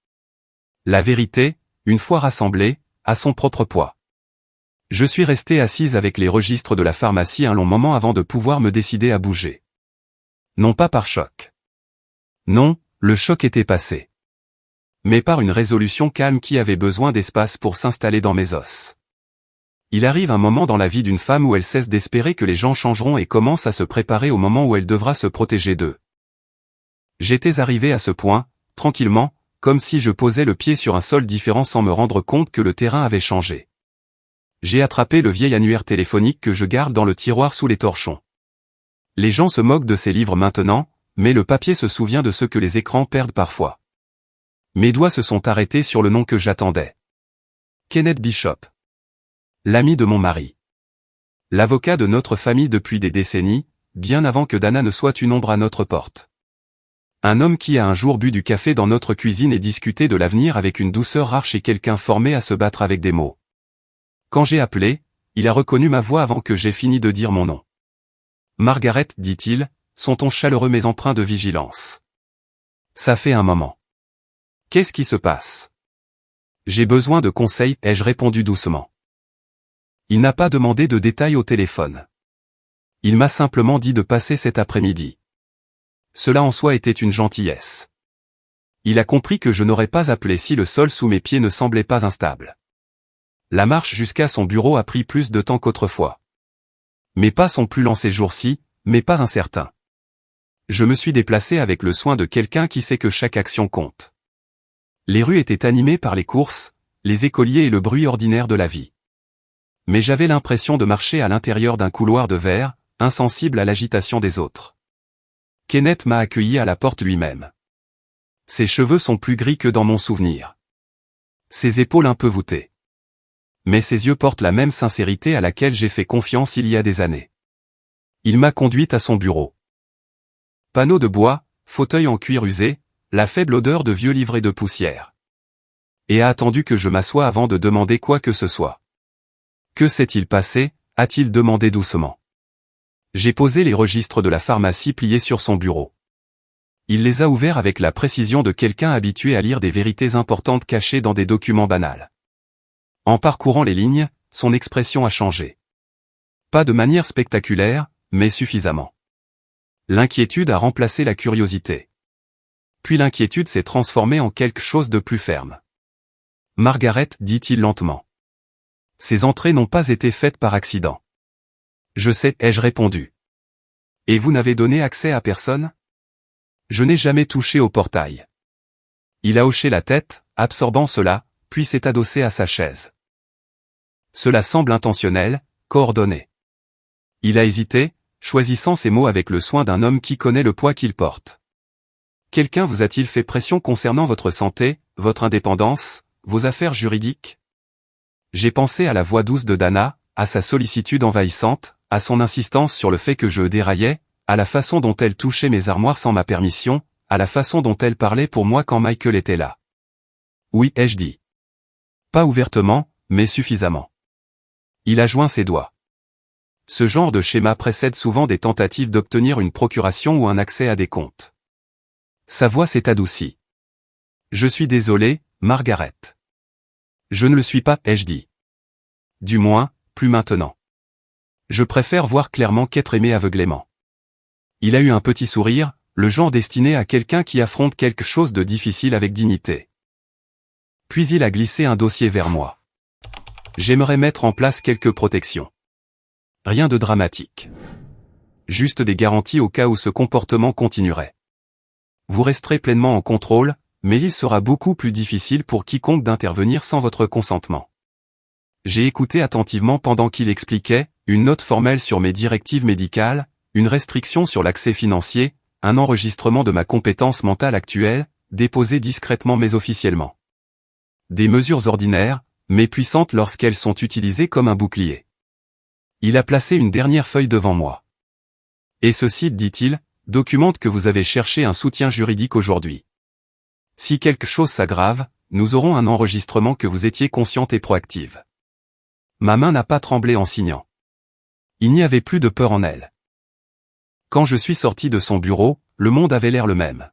Speaker 1: La vérité, une fois rassemblée, a son propre poids. Je suis resté assise avec les registres de la pharmacie un long moment avant de pouvoir me décider à bouger. Non pas par choc. Non, le choc était passé. Mais par une résolution calme qui avait besoin d'espace pour s'installer dans mes os. Il arrive un moment dans la vie d'une femme où elle cesse d'espérer que les gens changeront et commence à se préparer au moment où elle devra se protéger d'eux. J'étais arrivé à ce point, tranquillement, comme si je posais le pied sur un sol différent sans me rendre compte que le terrain avait changé. J'ai attrapé le vieil annuaire téléphonique que je garde dans le tiroir sous les torchons. Les gens se moquent de ces livres maintenant, mais le papier se souvient de ce que les écrans perdent parfois. Mes doigts se sont arrêtés sur le nom que j'attendais. Kenneth Bishop. L'ami de mon mari. L'avocat de notre famille depuis des décennies, bien avant que Dana ne soit une ombre à notre porte. Un homme qui a un jour bu du café dans notre cuisine et discuté de l'avenir avec une douceur rare chez quelqu'un formé à se battre avec des mots. Quand j'ai appelé, il a reconnu ma voix avant que j'aie fini de dire mon nom. Margaret, dit-il, son ton chaleureux mais empreint de vigilance. Ça fait un moment. Qu'est-ce qui se passe? J'ai besoin de conseils, ai-je répondu doucement. Il n'a pas demandé de détails au téléphone. Il m'a simplement dit de passer cet après-midi. Cela en soi était une gentillesse. Il a compris que je n'aurais pas appelé si le sol sous mes pieds ne semblait pas instable. La marche jusqu'à son bureau a pris plus de temps qu'autrefois. Mes pas sont plus lents ces jours-ci, mais pas incertains. Je me suis déplacé avec le soin de quelqu'un qui sait que chaque action compte. Les rues étaient animées par les courses, les écoliers et le bruit ordinaire de la vie. Mais j'avais l'impression de marcher à l'intérieur d'un couloir de verre, insensible à l'agitation des autres. Kenneth m'a accueilli à la porte lui-même. Ses cheveux sont plus gris que dans mon souvenir. Ses épaules un peu voûtées. Mais ses yeux portent la même sincérité à laquelle j'ai fait confiance il y a des années. Il m'a conduite à son bureau. Panneau de bois, fauteuil en cuir usé, la faible odeur de vieux livres et de poussière. Et a attendu que je m'assoie avant de demander quoi que ce soit. Que s'est-il passé, a-t-il demandé doucement. J'ai posé les registres de la pharmacie pliés sur son bureau. Il les a ouverts avec la précision de quelqu'un habitué à lire des vérités importantes cachées dans des documents banals. En parcourant les lignes, son expression a changé. Pas de manière spectaculaire, mais suffisamment. L'inquiétude a remplacé la curiosité. Puis l'inquiétude s'est transformée en quelque chose de plus ferme. Margaret, dit-il lentement. Ces entrées n'ont pas été faites par accident. Je sais, ai-je répondu. Et vous n'avez donné accès à personne? Je n'ai jamais touché au portail. Il a hoché la tête, absorbant cela, puis s'est adossé à sa chaise. Cela semble intentionnel, coordonné. Il a hésité, choisissant ses mots avec le soin d'un homme qui connaît le poids qu'il porte. Quelqu'un vous a-t-il fait pression concernant votre santé, votre indépendance, vos affaires juridiques? J'ai pensé à la voix douce de Dana, à sa sollicitude envahissante, à son insistance sur le fait que je déraillais, à la façon dont elle touchait mes armoires sans ma permission, à la façon dont elle parlait pour moi quand Michael était là. Oui, ai-je dit. Pas ouvertement, mais suffisamment. Il a joint ses doigts. Ce genre de schéma précède souvent des tentatives d'obtenir une procuration ou un accès à des comptes. Sa voix s'est adoucie. Je suis désolé, Margaret. Je ne le suis pas, ai-je dit. Du moins, plus maintenant. Je préfère voir clairement qu'être aimé aveuglément. Il a eu un petit sourire, le genre destiné à quelqu'un qui affronte quelque chose de difficile avec dignité. Puis il a glissé un dossier vers moi. J'aimerais mettre en place quelques protections. Rien de dramatique. Juste des garanties au cas où ce comportement continuerait. Vous resterez pleinement en contrôle, mais il sera beaucoup plus difficile pour quiconque d'intervenir sans votre consentement. J'ai écouté attentivement pendant qu'il expliquait, une note formelle sur mes directives médicales, une restriction sur l'accès financier, un enregistrement de ma compétence mentale actuelle, déposé discrètement mais officiellement. Des mesures ordinaires, mais puissantes lorsqu'elles sont utilisées comme un bouclier. Il a placé une dernière feuille devant moi. Et ceci, dit-il, documente que vous avez cherché un soutien juridique aujourd'hui. Si quelque chose s'aggrave, nous aurons un enregistrement que vous étiez consciente et proactive. Ma main n'a pas tremblé en signant. Il n'y avait plus de peur en elle. Quand je suis sorti de son bureau, le monde avait l'air le même.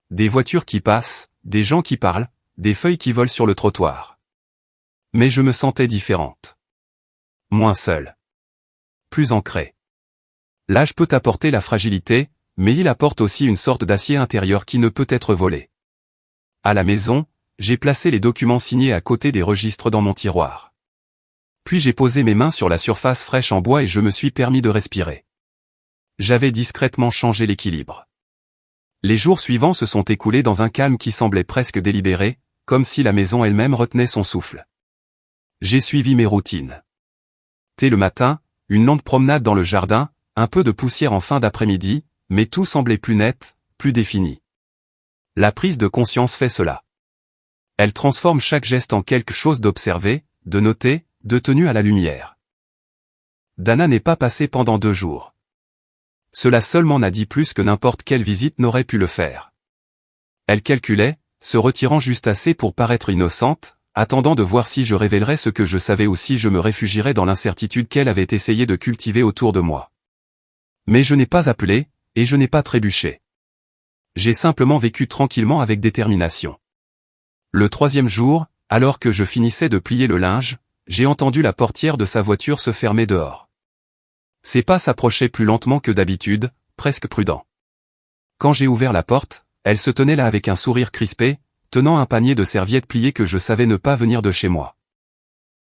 Speaker 1: Des voitures qui passent, des gens qui parlent, des feuilles qui volent sur le trottoir. Mais je me sentais différente. Moins seule. Plus ancrée. L'âge peut apporter la fragilité, mais il apporte aussi une sorte d'acier intérieur qui ne peut être volé. À la maison, j'ai placé les documents signés à côté des registres dans mon tiroir. Puis j'ai posé mes mains sur la surface fraîche en bois et je me suis permis de respirer. J'avais discrètement changé l'équilibre. Les jours suivants se sont écoulés dans un calme qui semblait presque délibéré, comme si la maison elle-même retenait son souffle. J'ai suivi mes routines. Thé le matin, une longue promenade dans le jardin, un peu de poussière en fin d'après-midi, mais tout semblait plus net, plus défini. La prise de conscience fait cela. Elle transforme chaque geste en quelque chose d'observé, de noté, de tenu à la lumière. Dana n'est pas passée pendant 2 jours. Cela seulement n'a dit plus que n'importe quelle visite n'aurait pu le faire. Elle calculait, se retirant juste assez pour paraître innocente, attendant de voir si je révélerais ce que je savais ou si je me réfugierais dans l'incertitude qu'elle avait essayé de cultiver autour de moi. Mais je n'ai pas appelé, et je n'ai pas trébuché. J'ai simplement vécu tranquillement avec détermination. Le 3e jour, alors que je finissais de plier le linge, j'ai entendu la portière de sa voiture se fermer dehors. Ses pas s'approchaient plus lentement que d'habitude, presque prudents. Quand j'ai ouvert la porte, elle se tenait là avec un sourire crispé, tenant un panier de serviettes pliées que je savais ne pas venir de chez moi.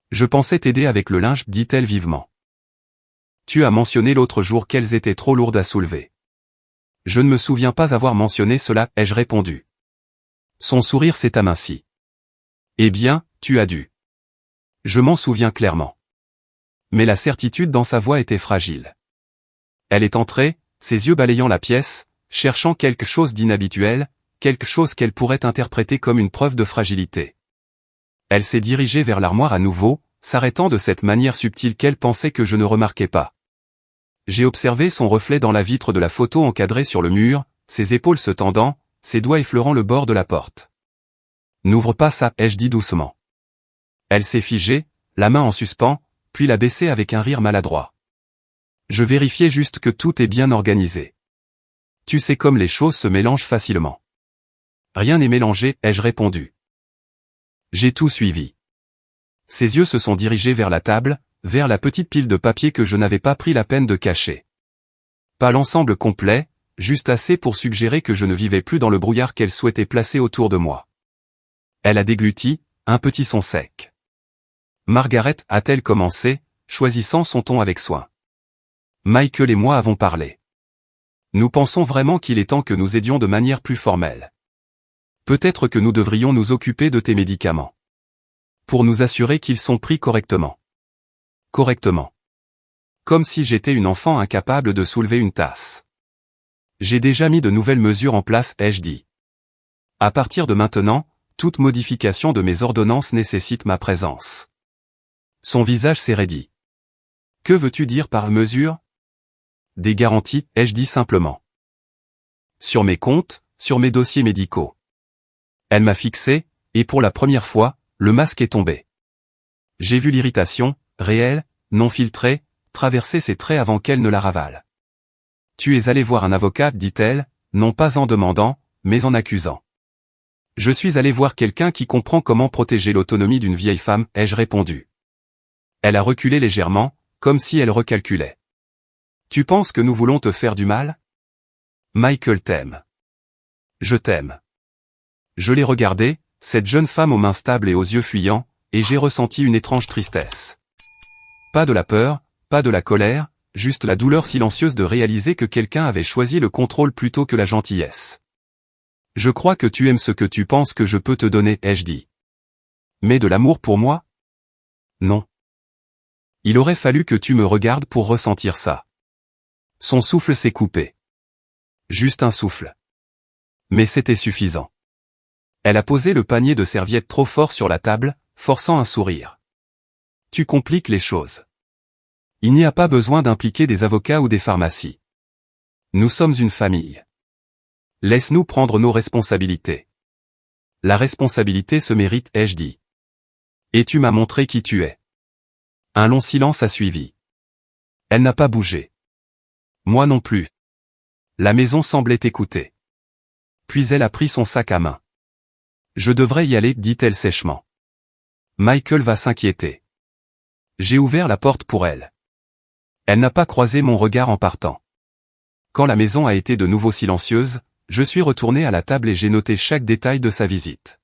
Speaker 1: Je pensais t'aider avec le linge, dit-elle vivement. Tu as mentionné l'autre jour qu'elles étaient trop lourdes à soulever. Je ne me souviens pas avoir mentionné cela, ai-je répondu. Son sourire s'est aminci. Eh bien, tu as dû. Je m'en souviens clairement. Mais la certitude dans sa voix était fragile. Elle est entrée, ses yeux balayant la pièce, cherchant quelque chose d'inhabituel, quelque chose qu'elle pourrait interpréter comme une preuve de fragilité. Elle s'est dirigée vers l'armoire à nouveau, s'arrêtant de cette manière subtile qu'elle pensait que je ne remarquais pas. J'ai observé son reflet dans la vitre de la photo encadrée sur le mur, ses épaules se tendant, ses doigts effleurant le bord de la porte. N'ouvre pas ça, ai-je dit doucement. Elle s'est figée, la main en suspens, puis l'a baissée avec un rire maladroit. Je vérifiais juste que tout est bien organisé. Tu sais comme les choses se mélangent facilement. Rien n'est mélangé, ai-je répondu. J'ai tout suivi. Ses yeux se sont dirigés vers la table, vers la petite pile de papier que je n'avais pas pris la peine de cacher. Pas l'ensemble complet, juste assez pour suggérer que je ne vivais plus dans le brouillard qu'elle souhaitait placer autour de moi. Elle a dégluti, un petit son sec. Margaret, a-t-elle commencé, choisissant son ton avec soin. Michael et moi avons parlé. Nous pensons vraiment qu'il est temps que nous aidions de manière plus formelle. Peut-être que nous devrions nous occuper de tes médicaments. Pour nous assurer qu'ils sont pris correctement. Correctement. Comme si j'étais une enfant incapable de soulever une tasse. J'ai déjà mis de nouvelles mesures en place, ai-je dit. À partir de maintenant, toute modification de mes ordonnances nécessite ma présence. Son visage s'est raidi. Que veux-tu dire par mesure? Des garanties, ai-je dit simplement. Sur mes comptes, sur mes dossiers médicaux. Elle m'a fixé, et pour la première fois, le masque est tombé. J'ai vu l'irritation, réelle, non filtrée, traverser ses traits avant qu'elle ne la ravale. Tu es allé voir un avocat, dit-elle, non pas en demandant, mais en accusant. Je suis allé voir quelqu'un qui comprend comment protéger l'autonomie d'une vieille femme, ai-je répondu. Elle a reculé légèrement, comme si elle recalculait. Tu penses que nous voulons te faire du mal? Michael t'aime. Je t'aime. Je l'ai regardée, cette jeune femme aux mains stables et aux yeux fuyants, et j'ai ressenti une étrange tristesse. Pas de la peur, pas de la colère, juste la douleur silencieuse de réaliser que quelqu'un avait choisi le contrôle plutôt que la gentillesse. Je crois que tu aimes ce que tu penses que je peux te donner, ai-je dit. Mais de l'amour pour moi? Non. Il aurait fallu que tu me regardes pour ressentir ça. Son souffle s'est coupé. Juste un souffle. Mais c'était suffisant. Elle a posé le panier de serviettes trop fort sur la table, forçant un sourire. Tu compliques les choses. Il n'y a pas besoin d'impliquer des avocats ou des pharmacies. Nous sommes une famille. Laisse-nous prendre nos responsabilités. La responsabilité se mérite, ai-je dit. Et tu m'as montré qui tu es. Un long silence a suivi. Elle n'a pas bougé. Moi non plus. La maison semblait écouter. Puis elle a pris son sac à main. Je devrais y aller, dit-elle sèchement. Michael va s'inquiéter. J'ai ouvert la porte pour elle. Elle n'a pas croisé mon regard en partant. Quand la maison a été de nouveau silencieuse, je suis retourné à la table et j'ai noté chaque détail de sa visite.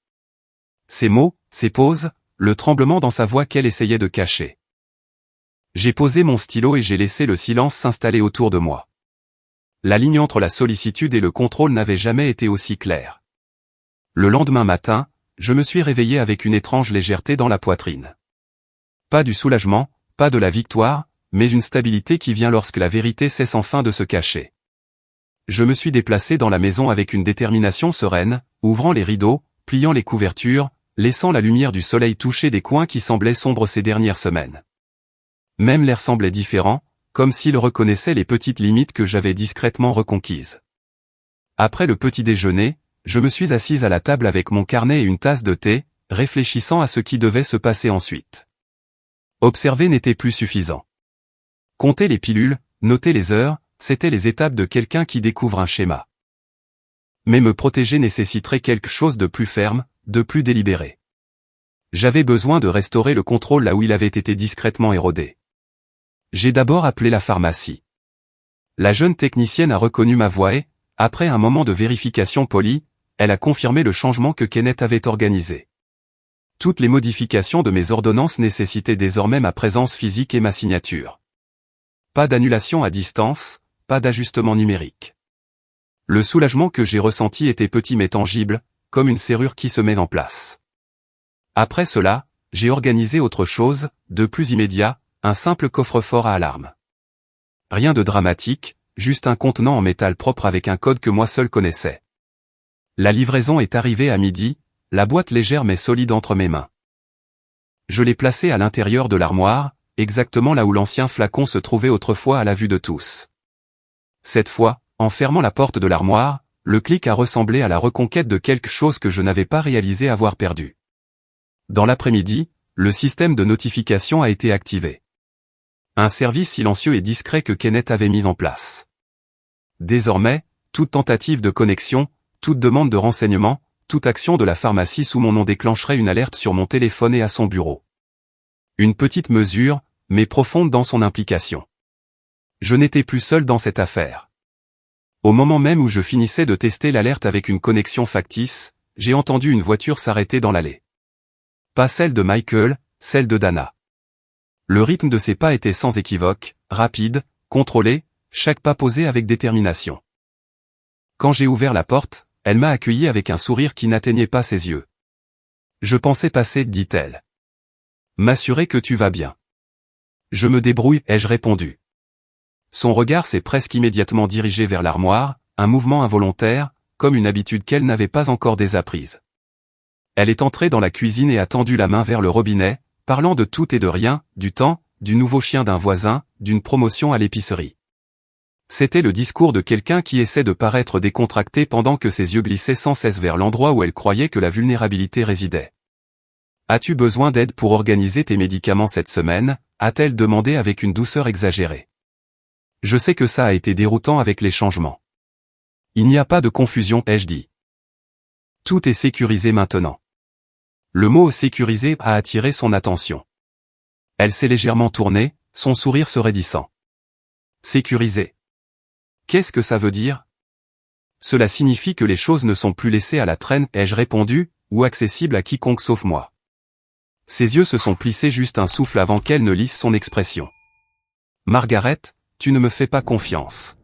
Speaker 1: Ses mots, ses pauses, le tremblement dans sa voix qu'elle essayait de cacher. J'ai posé mon stylo et j'ai laissé le silence s'installer autour de moi. La ligne entre la sollicitude et le contrôle n'avait jamais été aussi claire. Le lendemain matin, je me suis réveillé avec une étrange légèreté dans la poitrine. Pas du soulagement, pas de la victoire, mais une stabilité qui vient lorsque la vérité cesse enfin de se cacher. Je me suis déplacé dans la maison avec une détermination sereine, ouvrant les rideaux, pliant les couvertures, laissant la lumière du soleil toucher des coins qui semblaient sombres ces dernières semaines. Même l'air semblait différent, comme s'il reconnaissait les petites limites que j'avais discrètement reconquises. Après le petit déjeuner, je me suis assise à la table avec mon carnet et une tasse de thé, réfléchissant à ce qui devait se passer ensuite. Observer n'était plus suffisant. Compter les pilules, noter les heures, c'étaient les étapes de quelqu'un qui découvre un schéma. Mais me protéger nécessiterait quelque chose de plus ferme, de plus délibéré. J'avais besoin de restaurer le contrôle là où il avait été discrètement érodé. J'ai d'abord appelé la pharmacie. La jeune technicienne a reconnu ma voix et, après un moment de vérification polie, elle a confirmé le changement que Kenneth avait organisé. Toutes les modifications de mes ordonnances nécessitaient désormais ma présence physique et ma signature. Pas d'annulation à distance, pas d'ajustement numérique. Le soulagement que j'ai ressenti était petit mais tangible, comme une serrure qui se met en place. Après cela, j'ai organisé autre chose, de plus immédiat, un simple coffre-fort à alarme. Rien de dramatique, juste un contenant en métal propre avec un code que moi seul connaissais. La livraison est arrivée à midi, la boîte légère mais solide entre mes mains. Je l'ai placée à l'intérieur de l'armoire, exactement là où l'ancien flacon se trouvait autrefois à la vue de tous. Cette fois, en fermant la porte de l'armoire, le clic a ressemblé à la reconquête de quelque chose que je n'avais pas réalisé avoir perdu. Dans l'après-midi, le système de notification a été activé. Un service silencieux et discret que Kenneth avait mis en place. Désormais, toute tentative de connexion, toute demande de renseignement, toute action de la pharmacie sous mon nom déclencherait une alerte sur mon téléphone et à son bureau. Une petite mesure, mais profonde dans son implication. Je n'étais plus seul dans cette affaire. Au moment même où je finissais de tester l'alerte avec une connexion factice, j'ai entendu une voiture s'arrêter dans l'allée. Pas celle de Michael, celle de Dana. Le rythme de ses pas était sans équivoque, rapide, contrôlé, chaque pas posé avec détermination. Quand j'ai ouvert la porte, elle m'a accueilli avec un sourire qui n'atteignait pas ses yeux. Je pensais passer, dit-elle. M'assurer que tu vas bien. Je me débrouille, ai-je répondu. Son regard s'est presque immédiatement dirigé vers l'armoire, un mouvement involontaire, comme une habitude qu'elle n'avait pas encore désapprise. Elle est entrée dans la cuisine et a tendu la main vers le robinet, parlant de tout et de rien, du temps, du nouveau chien d'un voisin, d'une promotion à l'épicerie. C'était le discours de quelqu'un qui essaie de paraître décontracté pendant que ses yeux glissaient sans cesse vers l'endroit où elle croyait que la vulnérabilité résidait. « As-tu besoin d'aide pour organiser tes médicaments cette semaine ?» a-t-elle demandé avec une douceur exagérée. Je sais que ça a été déroutant avec les changements. Il n'y a pas de confusion, ai-je dit. Tout est sécurisé maintenant. Le mot sécurisé a attiré son attention. Elle s'est légèrement tournée, son sourire se raidissant. Sécurisé. Qu'est-ce que ça veut dire? cela signifie que les choses ne sont plus laissées à la traîne, ai-je répondu, ou accessibles à quiconque sauf moi. Ses yeux se sont plissés juste un souffle avant qu'elle ne lise son expression. Margaret, tu ne me fais pas confiance.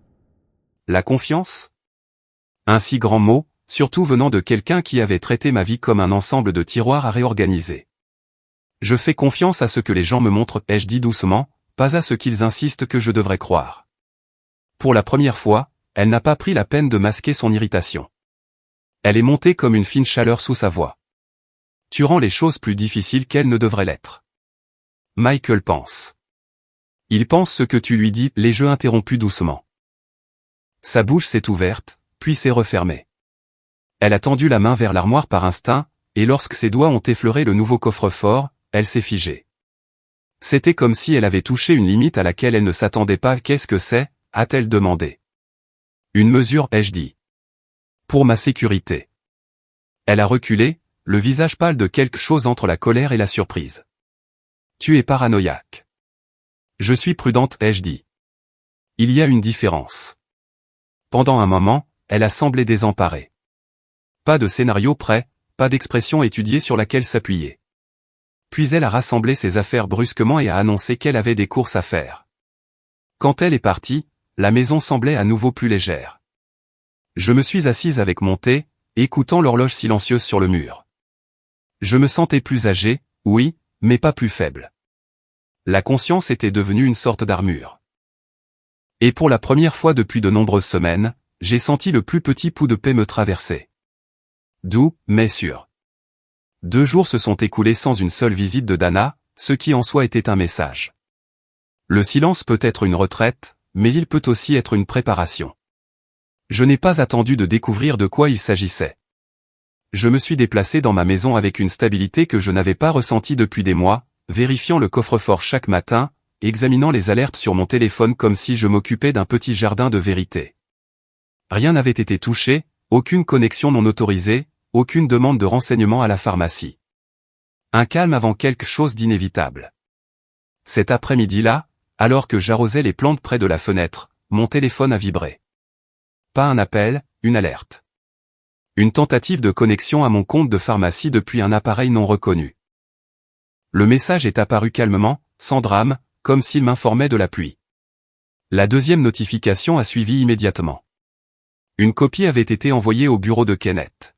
Speaker 1: La confiance? Un si grand mot, surtout venant de quelqu'un qui avait traité ma vie comme un ensemble de tiroirs à réorganiser. Je fais confiance à ce que les gens me montrent, ai-je dit doucement, pas à ce qu'ils insistent que je devrais croire. Pour la première fois, elle n'a pas pris la peine de masquer son irritation. Elle est montée comme une fine chaleur sous sa voix. Tu rends les choses plus difficiles qu'elles ne devraient l'être. Michael pense. Il pense ce que tu lui dis, les jeux interrompus doucement. Sa bouche s'est ouverte, puis s'est refermée. Elle a tendu la main vers l'armoire par instinct, et lorsque ses doigts ont effleuré le nouveau coffre-fort, elle s'est figée. C'était comme si elle avait touché une limite à laquelle elle ne s'attendait pas. Qu'est-ce que c'est? A-t-elle demandé. Une mesure, ai-je dit. Pour ma sécurité. Elle a reculé, le visage pâle de quelque chose entre la colère et la surprise. Tu es paranoïaque. Je suis prudente, ai-je dit. Il y a une différence. Pendant un moment, elle a semblé désemparée. Pas de scénario prêt, pas d'expression étudiée sur laquelle s'appuyer. Puis elle a rassemblé ses affaires brusquement et a annoncé qu'elle avait des courses à faire. Quand elle est partie, la maison semblait à nouveau plus légère. Je me suis assise avec mon thé, écoutant l'horloge silencieuse sur le mur. Je me sentais plus âgé, oui, mais pas plus faible. La conscience était devenue une sorte d'armure. Et pour la première fois depuis de nombreuses semaines, j'ai senti le plus petit pouls de paix me traverser. Doux, mais sûr. 2 jours se sont écoulés sans une seule visite de Dana, ce qui en soi était un message. Le silence peut être une retraite, mais il peut aussi être une préparation. Je n'ai pas attendu de découvrir de quoi il s'agissait. Je me suis déplacé dans ma maison avec une stabilité que je n'avais pas ressentie depuis des mois, vérifiant le coffre-fort chaque matin, examinant les alertes sur mon téléphone comme si je m'occupais d'un petit jardin de vérité. Rien n'avait été touché, aucune connexion non autorisée, aucune demande de renseignement à la pharmacie. Un calme avant quelque chose d'inévitable. Cet après-midi-là, alors que j'arrosais les plantes près de la fenêtre, mon téléphone a vibré. Pas un appel, une alerte. Une tentative de connexion à mon compte de pharmacie depuis un appareil non reconnu. Le message est apparu calmement, sans drame, comme s'il m'informait de la pluie. La deuxième notification a suivi immédiatement. Une copie avait été envoyée au bureau de Kenneth.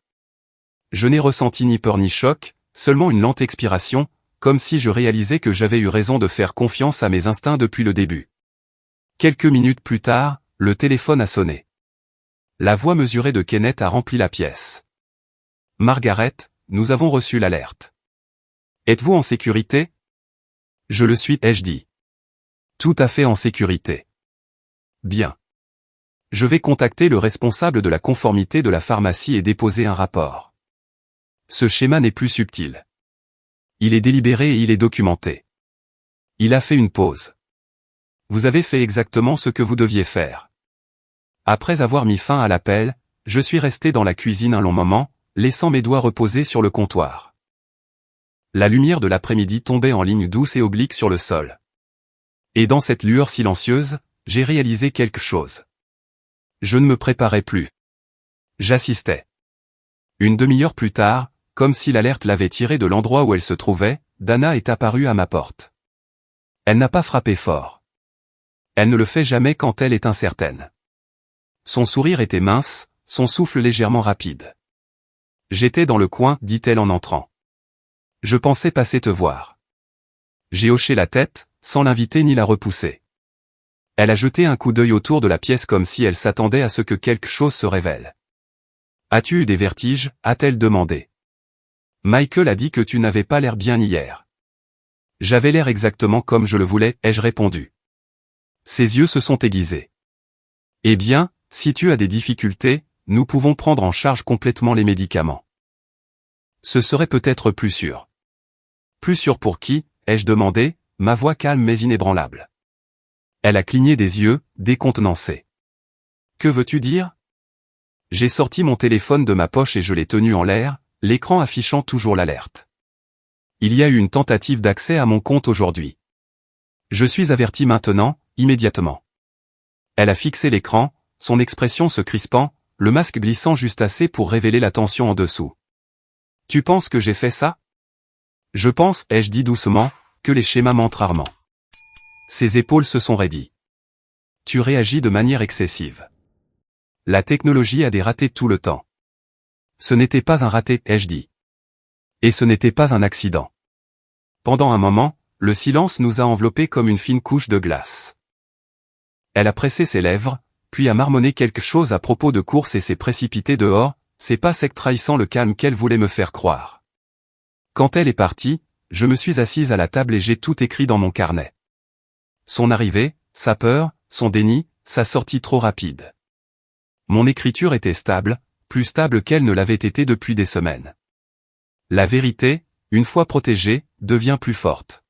Speaker 1: Je n'ai ressenti ni peur ni choc, seulement une lente expiration, comme si je réalisais que j'avais eu raison de faire confiance à mes instincts depuis le début. Quelques minutes plus tard, le téléphone a sonné. La voix mesurée de Kenneth a rempli la pièce. Margaret, nous avons reçu l'alerte. Êtes-vous en sécurité? Je le suis, ai-je dit. Tout à fait en sécurité. Bien. Je vais contacter le responsable de la conformité de la pharmacie et déposer un rapport. Ce schéma n'est plus subtil. Il est délibéré et il est documenté. Il a fait une pause. Vous avez fait exactement ce que vous deviez faire. Après avoir mis fin à l'appel, je suis resté dans la cuisine un long moment, laissant mes doigts reposer sur le comptoir. La lumière de l'après-midi tombait en ligne douce et oblique sur le sol. Et dans cette lueur silencieuse, j'ai réalisé quelque chose. Je ne me préparais plus. J'assistais. Une demi-heure plus tard, comme si l'alerte l'avait tirée de l'endroit où elle se trouvait, Dana est apparue à ma porte. Elle n'a pas frappé fort. Elle ne le fait jamais quand elle est incertaine. Son sourire était mince, son souffle légèrement rapide. J'étais dans le coin, dit-elle en entrant. Je pensais passer te voir. J'ai hoché la tête, sans l'inviter ni la repousser. Elle a jeté un coup d'œil autour de la pièce comme si elle s'attendait à ce que quelque chose se révèle. As-tu eu des vertiges? A-t-elle demandé. Michael a dit que tu n'avais pas l'air bien hier. J'avais l'air exactement comme je le voulais, ai-je répondu. Ses yeux se sont aiguisés. Eh bien, si tu as des difficultés, nous pouvons prendre en charge complètement les médicaments. Ce serait peut-être plus sûr. Plus sûr pour qui? Ai-je demandé, ma voix calme mais inébranlable. Elle a cligné des yeux, décontenancée. Que veux-tu dire? J'ai sorti mon téléphone de ma poche et je l'ai tenu en l'air, l'écran affichant toujours l'alerte. Il y a eu une tentative d'accès à mon compte aujourd'hui. Je suis averti maintenant, immédiatement. Elle a fixé l'écran, son expression se crispant, le masque glissant juste assez pour révéler la tension en dessous. « Tu penses que j'ai fait ça ?» « Je pense, ai-je dit doucement, que les schémas mentent rarement. » Ses épaules se sont raidies. « Tu réagis de manière excessive. La technologie a des ratés tout le temps. » Ce n'était pas un raté, ai-je dit. Et ce n'était pas un accident. Pendant un moment, le silence nous a enveloppés comme une fine couche de glace. Elle a pressé ses lèvres, puis a marmonné quelque chose à propos de course et s'est précipitée dehors, c'est pas sec trahissant le calme qu'elle voulait me faire croire. Quand elle est partie, je me suis assise à la table et j'ai tout écrit dans mon carnet. Son arrivée, sa peur, son déni, sa sortie trop rapide. Mon écriture était stable, plus stable qu'elle ne l'avait été depuis des semaines. La vérité, une fois protégée, devient plus forte.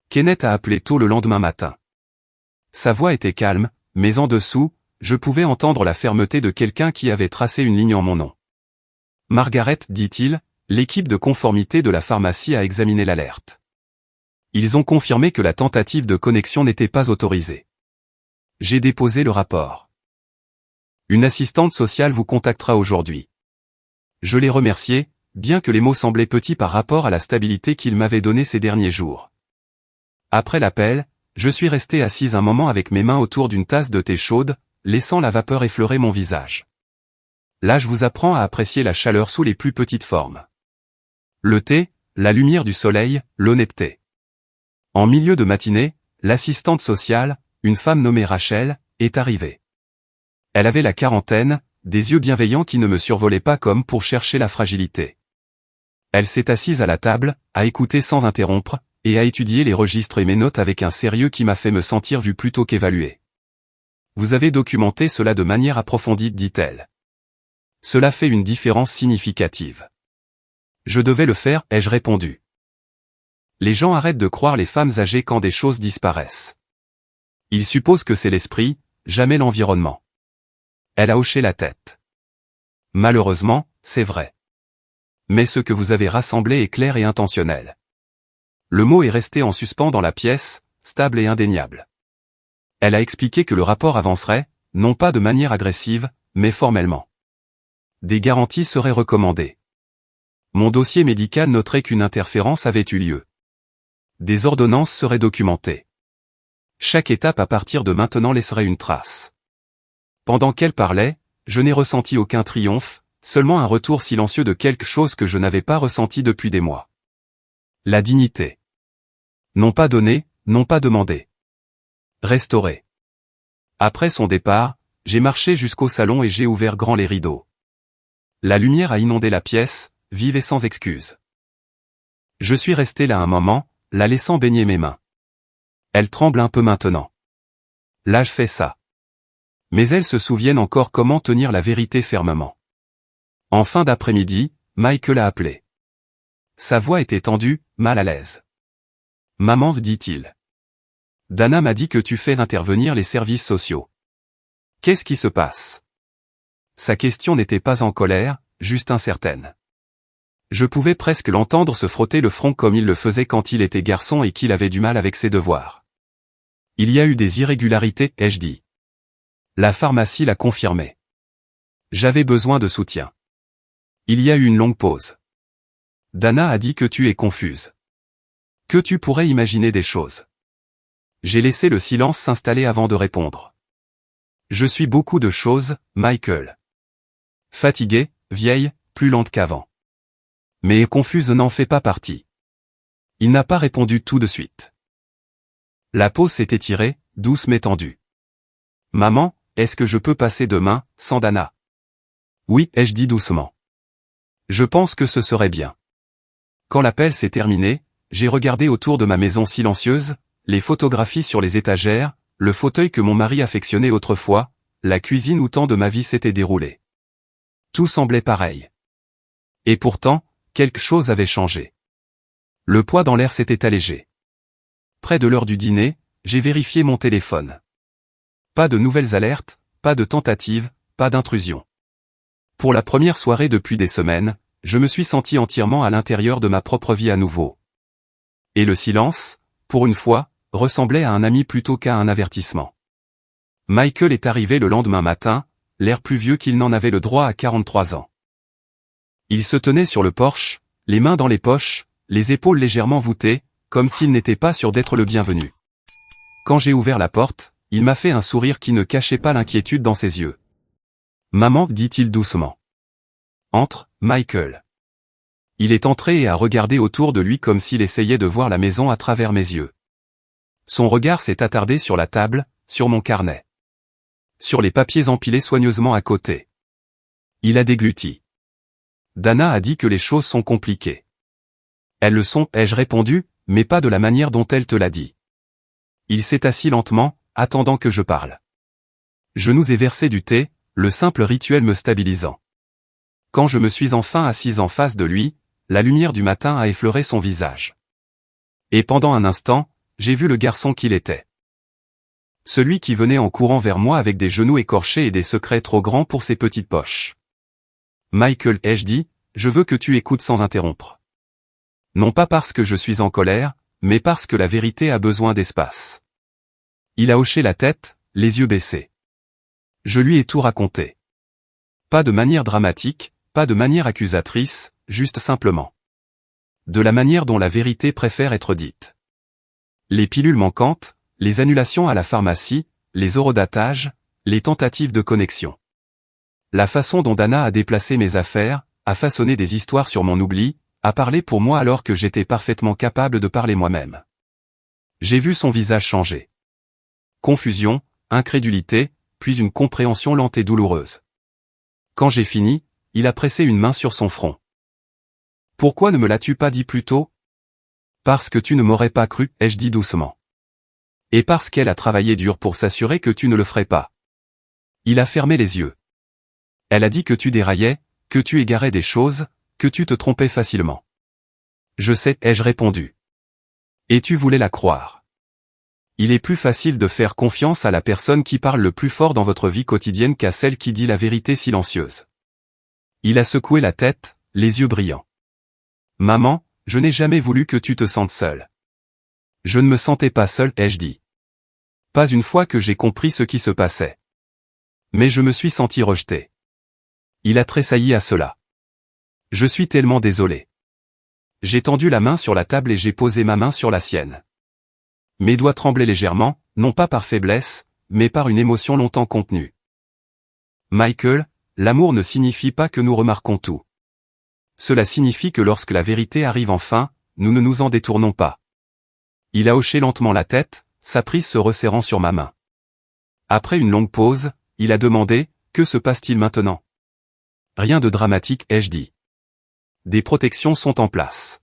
Speaker 1: Kenneth a appelé tôt le lendemain matin. Sa voix était calme, mais en dessous, je pouvais entendre la fermeté de quelqu'un qui avait tracé une ligne en mon nom. Margaret, dit-il, l'équipe de conformité de la pharmacie a examiné l'alerte. Ils ont confirmé que la tentative de connexion n'était pas autorisée. J'ai déposé le rapport. Une assistante sociale vous contactera aujourd'hui. Je l'ai remercié, bien que les mots semblaient petits par rapport à la stabilité qu'il m'avait donnée ces derniers jours. Après l'appel, je suis resté assise un moment avec mes mains autour d'une tasse de thé chaude, laissant la vapeur effleurer mon visage. Là je vous apprends à apprécier la chaleur sous les plus petites formes. Le thé, la lumière du soleil, l'honnêteté. En milieu de matinée, l'assistante sociale, une femme nommée Rachel, est arrivée. Elle avait la quarantaine, des yeux bienveillants qui ne me survolaient pas comme pour chercher la fragilité. Elle s'est assise à la table, a écouté sans interrompre, et a étudié les registres et mes notes avec un sérieux qui m'a fait me sentir vu plutôt qu'évalué. Vous avez documenté cela de manière approfondie, dit-elle. Cela fait une différence significative. Je devais le faire, ai-je répondu. Les gens arrêtent de croire les femmes âgées quand des choses disparaissent. Ils supposent que c'est l'esprit, jamais l'environnement. Elle a hoché la tête. Malheureusement, c'est vrai. Mais ce que vous avez rassemblé est clair et intentionnel. Le mot est resté en suspens dans la pièce, stable et indéniable. Elle a expliqué que le rapport avancerait, non pas de manière agressive, mais formellement. Des garanties seraient recommandées. Mon dossier médical noterait qu'une interférence avait eu lieu. Des ordonnances seraient documentées. Chaque étape à partir de maintenant laisserait une trace. Pendant qu'elle parlait, je n'ai ressenti aucun triomphe, seulement un retour silencieux de quelque chose que je n'avais pas ressenti depuis des mois. La dignité. Non pas donnée, non pas demandée. Restaurée. Après son départ, j'ai marché jusqu'au salon et j'ai ouvert grand les rideaux. La lumière a inondé la pièce, vive et sans excuse. Je suis resté là un moment, la laissant baigner mes mains. Elle tremble un peu maintenant. Là je fais ça. Mais elles se souviennent encore comment tenir la vérité fermement. En fin d'après-midi, Michael a appelé. Sa voix était tendue, mal à l'aise. « Maman, dit-il. Dana m'a dit que tu fais intervenir les services sociaux. Qu'est-ce qui se passe ?» Sa question n'était pas en colère, juste incertaine. Je pouvais presque l'entendre se frotter le front comme il le faisait quand il était garçon et qu'il avait du mal avec ses devoirs. Il y a eu des irrégularités, ai-je dit. La pharmacie l'a confirmé. J'avais besoin de soutien. Il y a eu une longue pause. Dana a dit que tu es confuse. Que tu pourrais imaginer des choses. J'ai laissé le silence s'installer avant de répondre. Je suis beaucoup de choses, Michael. Fatiguée, vieille, plus lente qu'avant. Mais confuse n'en fait pas partie. Il n'a pas répondu tout de suite. La pause s'est étirée, douce mais tendue. Maman, est-ce que je peux passer demain, sans Dana? Oui, ai-je dit doucement. Je pense que ce serait bien. Quand l'appel s'est terminé, j'ai regardé autour de ma maison silencieuse, les photographies sur les étagères, le fauteuil que mon mari affectionnait autrefois, la cuisine où tant de ma vie s'était déroulée. Tout semblait pareil. Et pourtant, quelque chose avait changé. Le poids dans l'air s'était allégé. Près de l'heure du dîner, j'ai vérifié mon téléphone. Pas de nouvelles alertes, pas de tentatives, pas d'intrusion. Pour la première soirée depuis des semaines, je me suis senti entièrement à l'intérieur de ma propre vie à nouveau. Et le silence, pour une fois, ressemblait à un ami plutôt qu'à un avertissement. Michael est arrivé le lendemain matin, l'air plus vieux qu'il n'en avait le droit à 43 ans. Il se tenait sur le porche, les mains dans les poches, les épaules légèrement voûtées, comme s'il n'était pas sûr d'être le bienvenu. Quand j'ai ouvert la porte, il m'a fait un sourire qui ne cachait pas l'inquiétude dans ses yeux. « Maman, dit-il doucement. Entre, Michael. » Il est entré et a regardé autour de lui comme s'il essayait de voir la maison à travers mes yeux. Son regard s'est attardé sur la table, sur mon carnet. Sur les papiers empilés soigneusement à côté. Il a dégluti. Dana a dit que les choses sont compliquées. Elles le sont, ai-je répondu, mais pas de la manière dont elle te l'a dit. Il s'est assis lentement, attendant que je parle. Je nous ai versé du thé, le simple rituel me stabilisant. Quand je me suis enfin assise en face de lui, la lumière du matin a effleuré son visage. Et pendant un instant, j'ai vu le garçon qu'il était. Celui qui venait en courant vers moi avec des genoux écorchés et des secrets trop grands pour ses petites poches. Michael, ai-je dit, je veux que tu écoutes sans interrompre. Non pas parce que je suis en colère, mais parce que la vérité a besoin d'espace. Il a hoché la tête, les yeux baissés. Je lui ai tout raconté. Pas de manière dramatique, pas de manière accusatrice, juste simplement. De la manière dont la vérité préfère être dite. Les pilules manquantes, les annulations à la pharmacie, les horodatages, les tentatives de connexion. La façon dont Dana a déplacé mes affaires, a façonné des histoires sur mon oubli, a parlé pour moi alors que j'étais parfaitement capable de parler moi-même. J'ai vu son visage changer. Confusion, incrédulité, puis une compréhension lente et douloureuse. Quand j'ai fini, il a pressé une main sur son front. « Pourquoi ne me l'as-tu pas dit plus tôt ?»« Parce que tu ne m'aurais pas cru, ai-je dit doucement. Et parce qu'elle a travaillé dur pour s'assurer que tu ne le ferais pas. » Il a fermé les yeux. Elle a dit que tu déraillais, que tu égarais des choses, que tu te trompais facilement. Je sais, ai-je répondu. Et tu voulais la croire. Il est plus facile de faire confiance à la personne qui parle le plus fort dans votre vie quotidienne qu'à celle qui dit la vérité silencieuse. Il a secoué la tête, les yeux brillants. Maman, je n'ai jamais voulu que tu te sentes seule. Je ne me sentais pas seul, ai-je dit. Pas une fois que j'ai compris ce qui se passait. Mais je me suis senti rejeté. Il a tressailli à cela. Je suis tellement désolé. J'ai tendu la main sur la table et j'ai posé ma main sur la sienne. Mes doigts tremblaient légèrement, non pas par faiblesse, mais par une émotion longtemps contenue. Michael, l'amour ne signifie pas que nous remarquons tout. Cela signifie que lorsque la vérité arrive enfin, nous ne nous en détournons pas. Il a hoché lentement la tête, sa prise se resserrant sur ma main. Après une longue pause, il a demandé, que se passe-t-il maintenant? Rien de dramatique, ai-je dit. Des protections sont en place.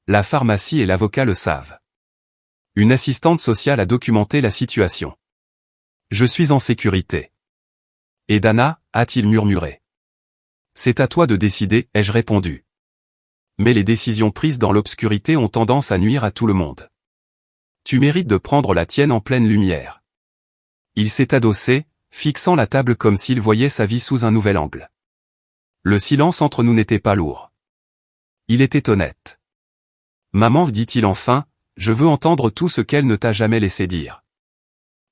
Speaker 1: La pharmacie et l'avocat le savent. Une assistante sociale a documenté la situation. Je suis en sécurité. Et Dana, a-t-il murmuré. C'est à toi de décider, ai-je répondu. Mais les décisions prises dans l'obscurité ont tendance à nuire à tout le monde. Tu mérites de prendre la tienne en pleine lumière. Il s'est adossé, fixant la table comme s'il voyait sa vie sous un nouvel angle. Le silence entre nous n'était pas lourd. Il était honnête. Maman, dit-il enfin, je veux entendre tout ce qu'elle ne t'a jamais laissé dire.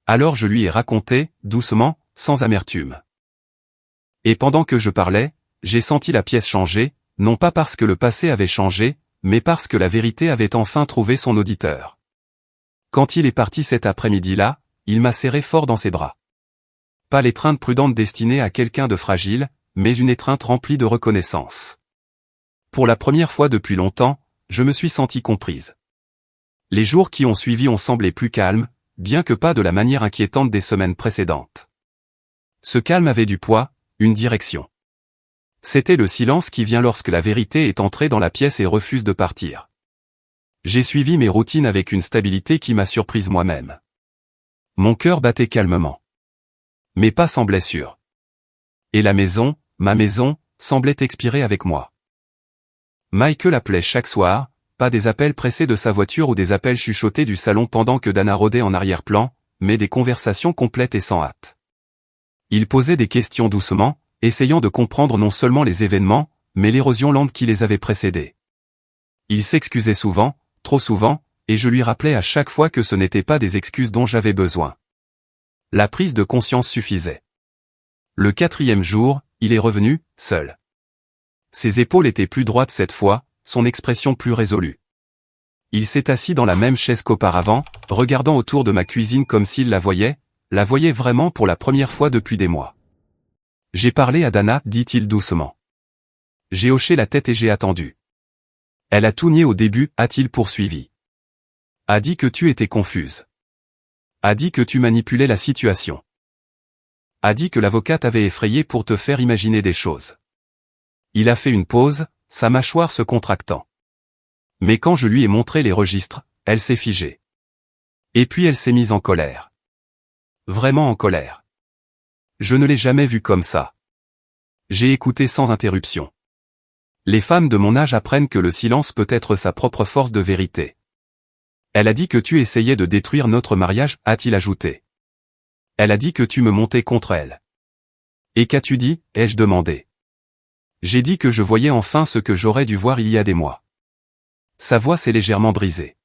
Speaker 1: Alors je lui ai raconté, doucement, sans amertume. Et pendant que je parlais, j'ai senti la pièce changer, non pas parce que le passé avait changé, mais parce que la vérité avait enfin trouvé son auditeur. Quand il est parti cet après-midi-là, il m'a serré fort dans ses bras. Pas l'étreinte prudente destinée à quelqu'un de fragile, mais une étreinte remplie de reconnaissance. Pour la première fois depuis longtemps, je me suis sentie comprise. Les jours qui ont suivi ont semblé plus calmes, bien que pas de la manière inquiétante des semaines précédentes. Ce calme avait du poids, une direction. C'était le silence qui vient lorsque la vérité est entrée dans la pièce et refuse de partir. J'ai suivi mes routines avec une stabilité qui m'a surprise moi-même. Mon cœur battait calmement. Mes pas semblaient sûrs. Et la maison, ma maison, semblait expirer avec moi. Michael appelait chaque soir, pas des appels pressés de sa voiture ou des appels chuchotés du salon pendant que Dana rôdait en arrière-plan, mais des conversations complètes et sans hâte. Il posait des questions doucement, essayant de comprendre non seulement les événements, mais l'érosion lente qui les avait précédés. Il s'excusait souvent, trop souvent, et je lui rappelais à chaque fois que ce n'étaient pas des excuses dont j'avais besoin. La prise de conscience suffisait. Le 4e jour, il est revenu, seul. Ses épaules étaient plus droites cette fois, son expression plus résolue. Il s'est assis dans la même chaise qu'auparavant, regardant autour de ma cuisine comme s'il la voyait vraiment pour la première fois depuis des mois. J'ai parlé à Dana, dit-il doucement. J'ai hoché la tête et j'ai attendu. Elle a tout nié au début, a-t-il poursuivi. A dit que tu étais confuse. A dit que tu manipulais la situation. A dit que l'avocat t'avait effrayé pour te faire imaginer des choses. Il a fait une pause, sa mâchoire se contractant. Mais quand je lui ai montré les registres, elle s'est figée. Et puis elle s'est mise en colère. Vraiment en colère. Je ne l'ai jamais vue comme ça. J'ai écouté sans interruption. Les femmes de mon âge apprennent que le silence peut être sa propre force de vérité. Elle a dit que tu essayais de détruire notre mariage, a-t-il ajouté. Elle a dit que tu me montais contre elle. Et qu'as-tu dit, ai-je demandé. J'ai dit que je voyais enfin ce que j'aurais dû voir il y a des mois. Sa voix s'est légèrement brisée.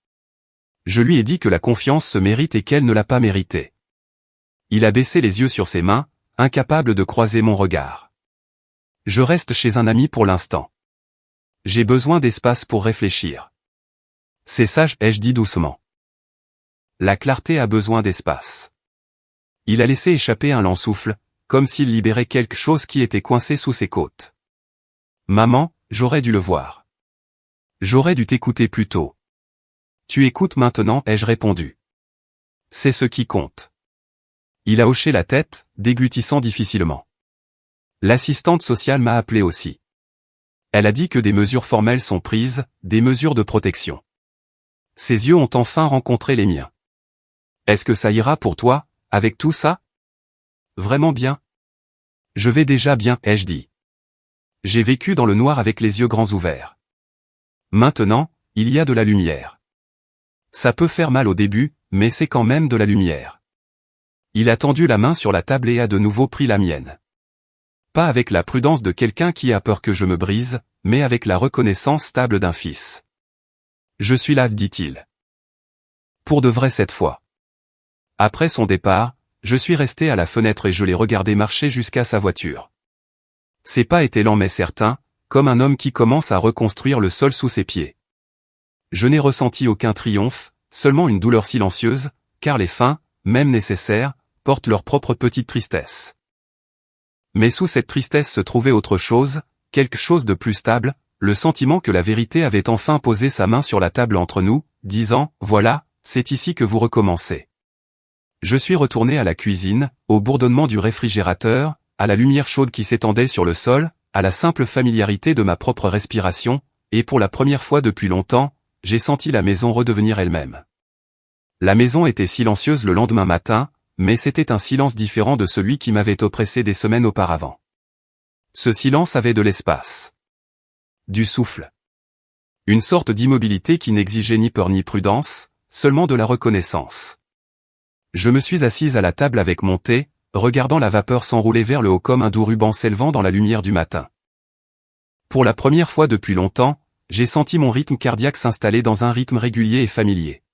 Speaker 1: Je lui ai dit que la confiance se mérite et qu'elle ne l'a pas méritée. Il a baissé les yeux sur ses mains, incapable de croiser mon regard. Je reste chez un ami pour l'instant. J'ai besoin d'espace pour réfléchir. C'est sage, ai-je dit doucement. La clarté a besoin d'espace. Il a laissé échapper un lent souffle, comme s'il libérait quelque chose qui était coincé sous ses côtes. Maman, j'aurais dû le voir. J'aurais dû t'écouter plus tôt. Tu écoutes maintenant, ai-je répondu. C'est ce qui compte. Il a hoché la tête, déglutissant difficilement. L'assistante sociale m'a appelé aussi. Elle a dit que des mesures formelles sont prises, des mesures de protection. Ses yeux ont enfin rencontré les miens. Est-ce que ça ira pour toi, avec tout ça? Vraiment bien. Je vais déjà bien, ai-je dit. J'ai vécu dans le noir avec les yeux grands ouverts. Maintenant, il y a de la lumière. Ça peut faire mal au début, mais c'est quand même de la lumière. Il a tendu la main sur la table et a de nouveau pris la mienne. Pas avec la prudence de quelqu'un qui a peur que je me brise, mais avec la reconnaissance stable d'un fils. Je suis là, dit-il. Pour de vrai cette fois. Après son départ, je suis resté à la fenêtre et je l'ai regardé marcher jusqu'à sa voiture. Ses pas étaient lents mais certains, comme un homme qui commence à reconstruire le sol sous ses pieds. Je n'ai ressenti aucun triomphe, seulement une douleur silencieuse, car les fins, même nécessaires, portent leur propre petite tristesse. Mais sous cette tristesse se trouvait autre chose, quelque chose de plus stable, le sentiment que la vérité avait enfin posé sa main sur la table entre nous, disant « Voilà, c'est ici que vous recommencez ». Je suis retourné à la cuisine, au bourdonnement du réfrigérateur, à la lumière chaude qui s'étendait sur le sol, à la simple familiarité de ma propre respiration, et pour la première fois depuis longtemps, j'ai senti la maison redevenir elle-même. La maison était silencieuse le lendemain matin, mais c'était un silence différent de celui qui m'avait oppressé des semaines auparavant. Ce silence avait de l'espace. Du souffle. Une sorte d'immobilité qui n'exigeait ni peur ni prudence, seulement de la reconnaissance. Je me suis assise à la table avec mon thé, regardant la vapeur s'enrouler vers le haut comme un doux ruban s'élevant dans la lumière du matin. Pour la première fois depuis longtemps, j'ai senti mon rythme cardiaque s'installer dans un rythme régulier et familier.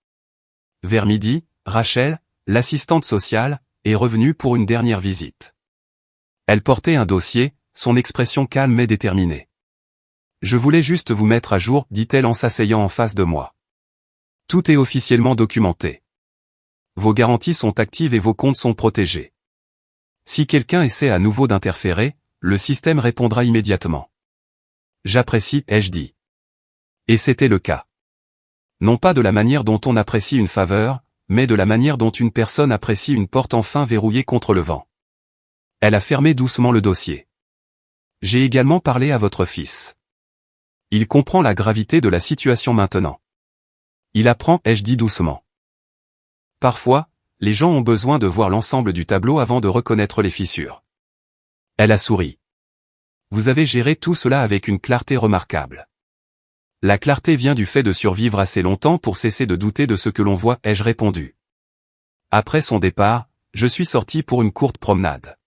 Speaker 1: Vers midi, Rachel, l'assistante sociale, est revenue pour une dernière visite. Elle portait un dossier, son expression calme et déterminée. « Je voulais juste vous mettre à jour, dit-elle en s'asseyant en face de moi. Tout est officiellement documenté. Vos garanties sont actives et vos comptes sont protégés. Si quelqu'un essaie à nouveau d'interférer, le système répondra immédiatement. J'apprécie, ai-je dit. Et c'était le cas. Non pas de la manière dont on apprécie une faveur, mais de la manière dont une personne apprécie une porte enfin verrouillée contre le vent. Elle a fermé doucement le dossier. J'ai également parlé à votre fils. Il comprend la gravité de la situation maintenant. Il apprend, ai-je dit doucement. Parfois, les gens ont besoin de voir l'ensemble du tableau avant de reconnaître les fissures. Elle a souri. Vous avez géré tout cela avec une clarté remarquable. La clarté vient du fait de survivre assez longtemps pour cesser de douter de ce que l'on voit, ai-je répondu. Après son départ, je suis sorti pour une courte promenade.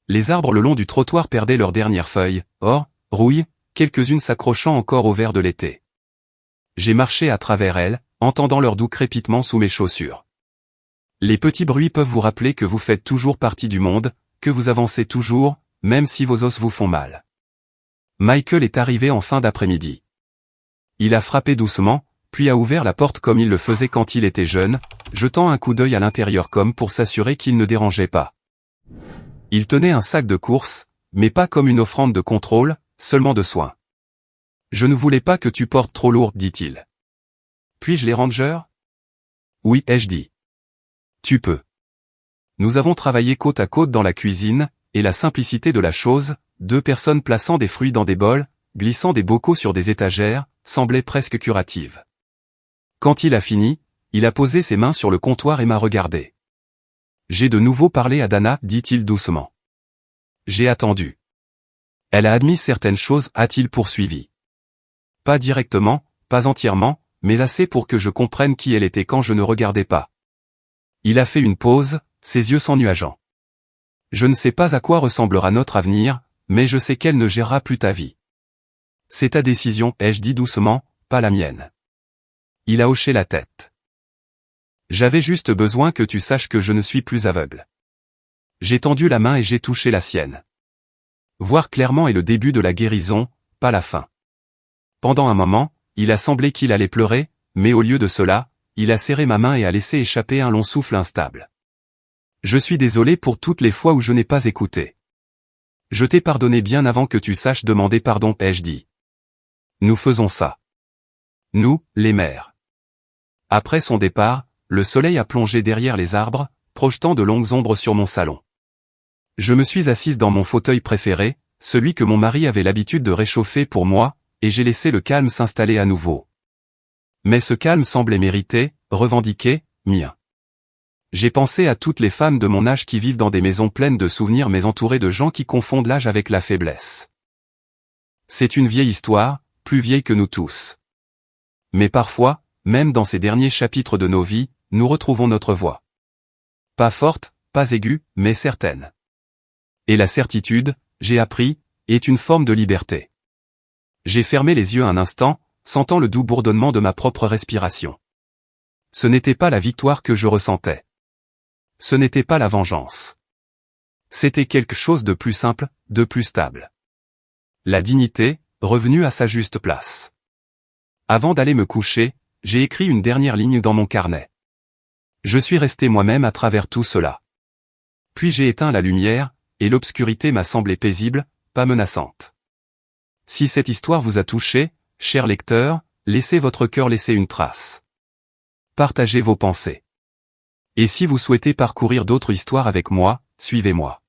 Speaker 1: Les arbres le long du trottoir perdaient leurs dernières feuilles, or, rouilles, quelques-unes s'accrochant encore au vert de l'été. J'ai marché à travers elles, entendant leur doux crépitement sous mes chaussures. Les petits bruits peuvent vous rappeler que vous faites toujours partie du monde, que vous avancez toujours, même si vos os vous font mal. Michael est arrivé en fin d'après-midi. Il a frappé doucement, puis a ouvert la porte comme il le faisait quand il était jeune, jetant un coup d'œil à l'intérieur comme pour s'assurer qu'il ne dérangeait pas. Il tenait un sac de course, mais pas comme une offrande de contrôle, seulement de soin. « Je ne voulais pas que tu portes trop lourd, dit-il. Puis-je les rangers ? Oui, ai-je dit. Tu peux. Nous avons travaillé côte à côte dans la cuisine, et la simplicité de la chose, 2 personnes plaçant des fruits dans des bols, glissant des bocaux sur des étagères, semblait presque curative. Quand il a fini, il a posé ses mains sur le comptoir et m'a regardé. J'ai de nouveau parlé à Dana, dit-il doucement. J'ai attendu. Elle a admis certaines choses, a-t-il poursuivi. Pas directement, pas entièrement, mais assez pour que je comprenne qui elle était quand je ne regardais pas. Il a fait une pause, ses yeux s'ennuageant. Je ne sais pas à quoi ressemblera notre avenir, mais je sais qu'elle ne gérera plus ta vie. C'est ta décision, ai-je dit doucement, pas la mienne. Il a hoché la tête. J'avais juste besoin que tu saches que je ne suis plus aveugle. J'ai tendu la main et j'ai touché la sienne. Voir clairement est le début de la guérison, pas la fin. Pendant un moment, il a semblé qu'il allait pleurer, mais au lieu de cela, il a serré ma main et a laissé échapper un long souffle instable. Je suis désolé pour toutes les fois où je n'ai pas écouté. Je t'ai pardonné bien avant que tu saches demander pardon, ai-je dit. Nous faisons ça. Nous, les mères. Après son départ, le soleil a plongé derrière les arbres, projetant de longues ombres sur mon salon. Je me suis assise dans mon fauteuil préféré, celui que mon mari avait l'habitude de réchauffer pour moi, et j'ai laissé le calme s'installer à nouveau. Mais ce calme semblait mérité, revendiqué, mien. J'ai pensé à toutes les femmes de mon âge qui vivent dans des maisons pleines de souvenirs mais entourées de gens qui confondent l'âge avec la faiblesse. C'est une vieille histoire, plus vieille que nous tous. Mais parfois, même dans ces derniers chapitres de nos vies, nous retrouvons notre voix. Pas forte, pas aiguë, mais certaine. Et la certitude, j'ai appris, est une forme de liberté. J'ai fermé les yeux un instant, sentant le doux bourdonnement de ma propre respiration. Ce n'était pas la victoire que je ressentais. Ce n'était pas la vengeance. C'était quelque chose de plus simple, de plus stable. La dignité, revenue à sa juste place. Avant d'aller me coucher, j'ai écrit une dernière ligne dans mon carnet. Je suis resté moi-même à travers tout cela. Puis j'ai éteint la lumière, et l'obscurité m'a semblé paisible, pas menaçante. Si cette histoire vous a touché, cher lecteur, laissez votre cœur laisser une trace. Partagez vos pensées. Et si vous souhaitez parcourir d'autres histoires avec moi, suivez-moi.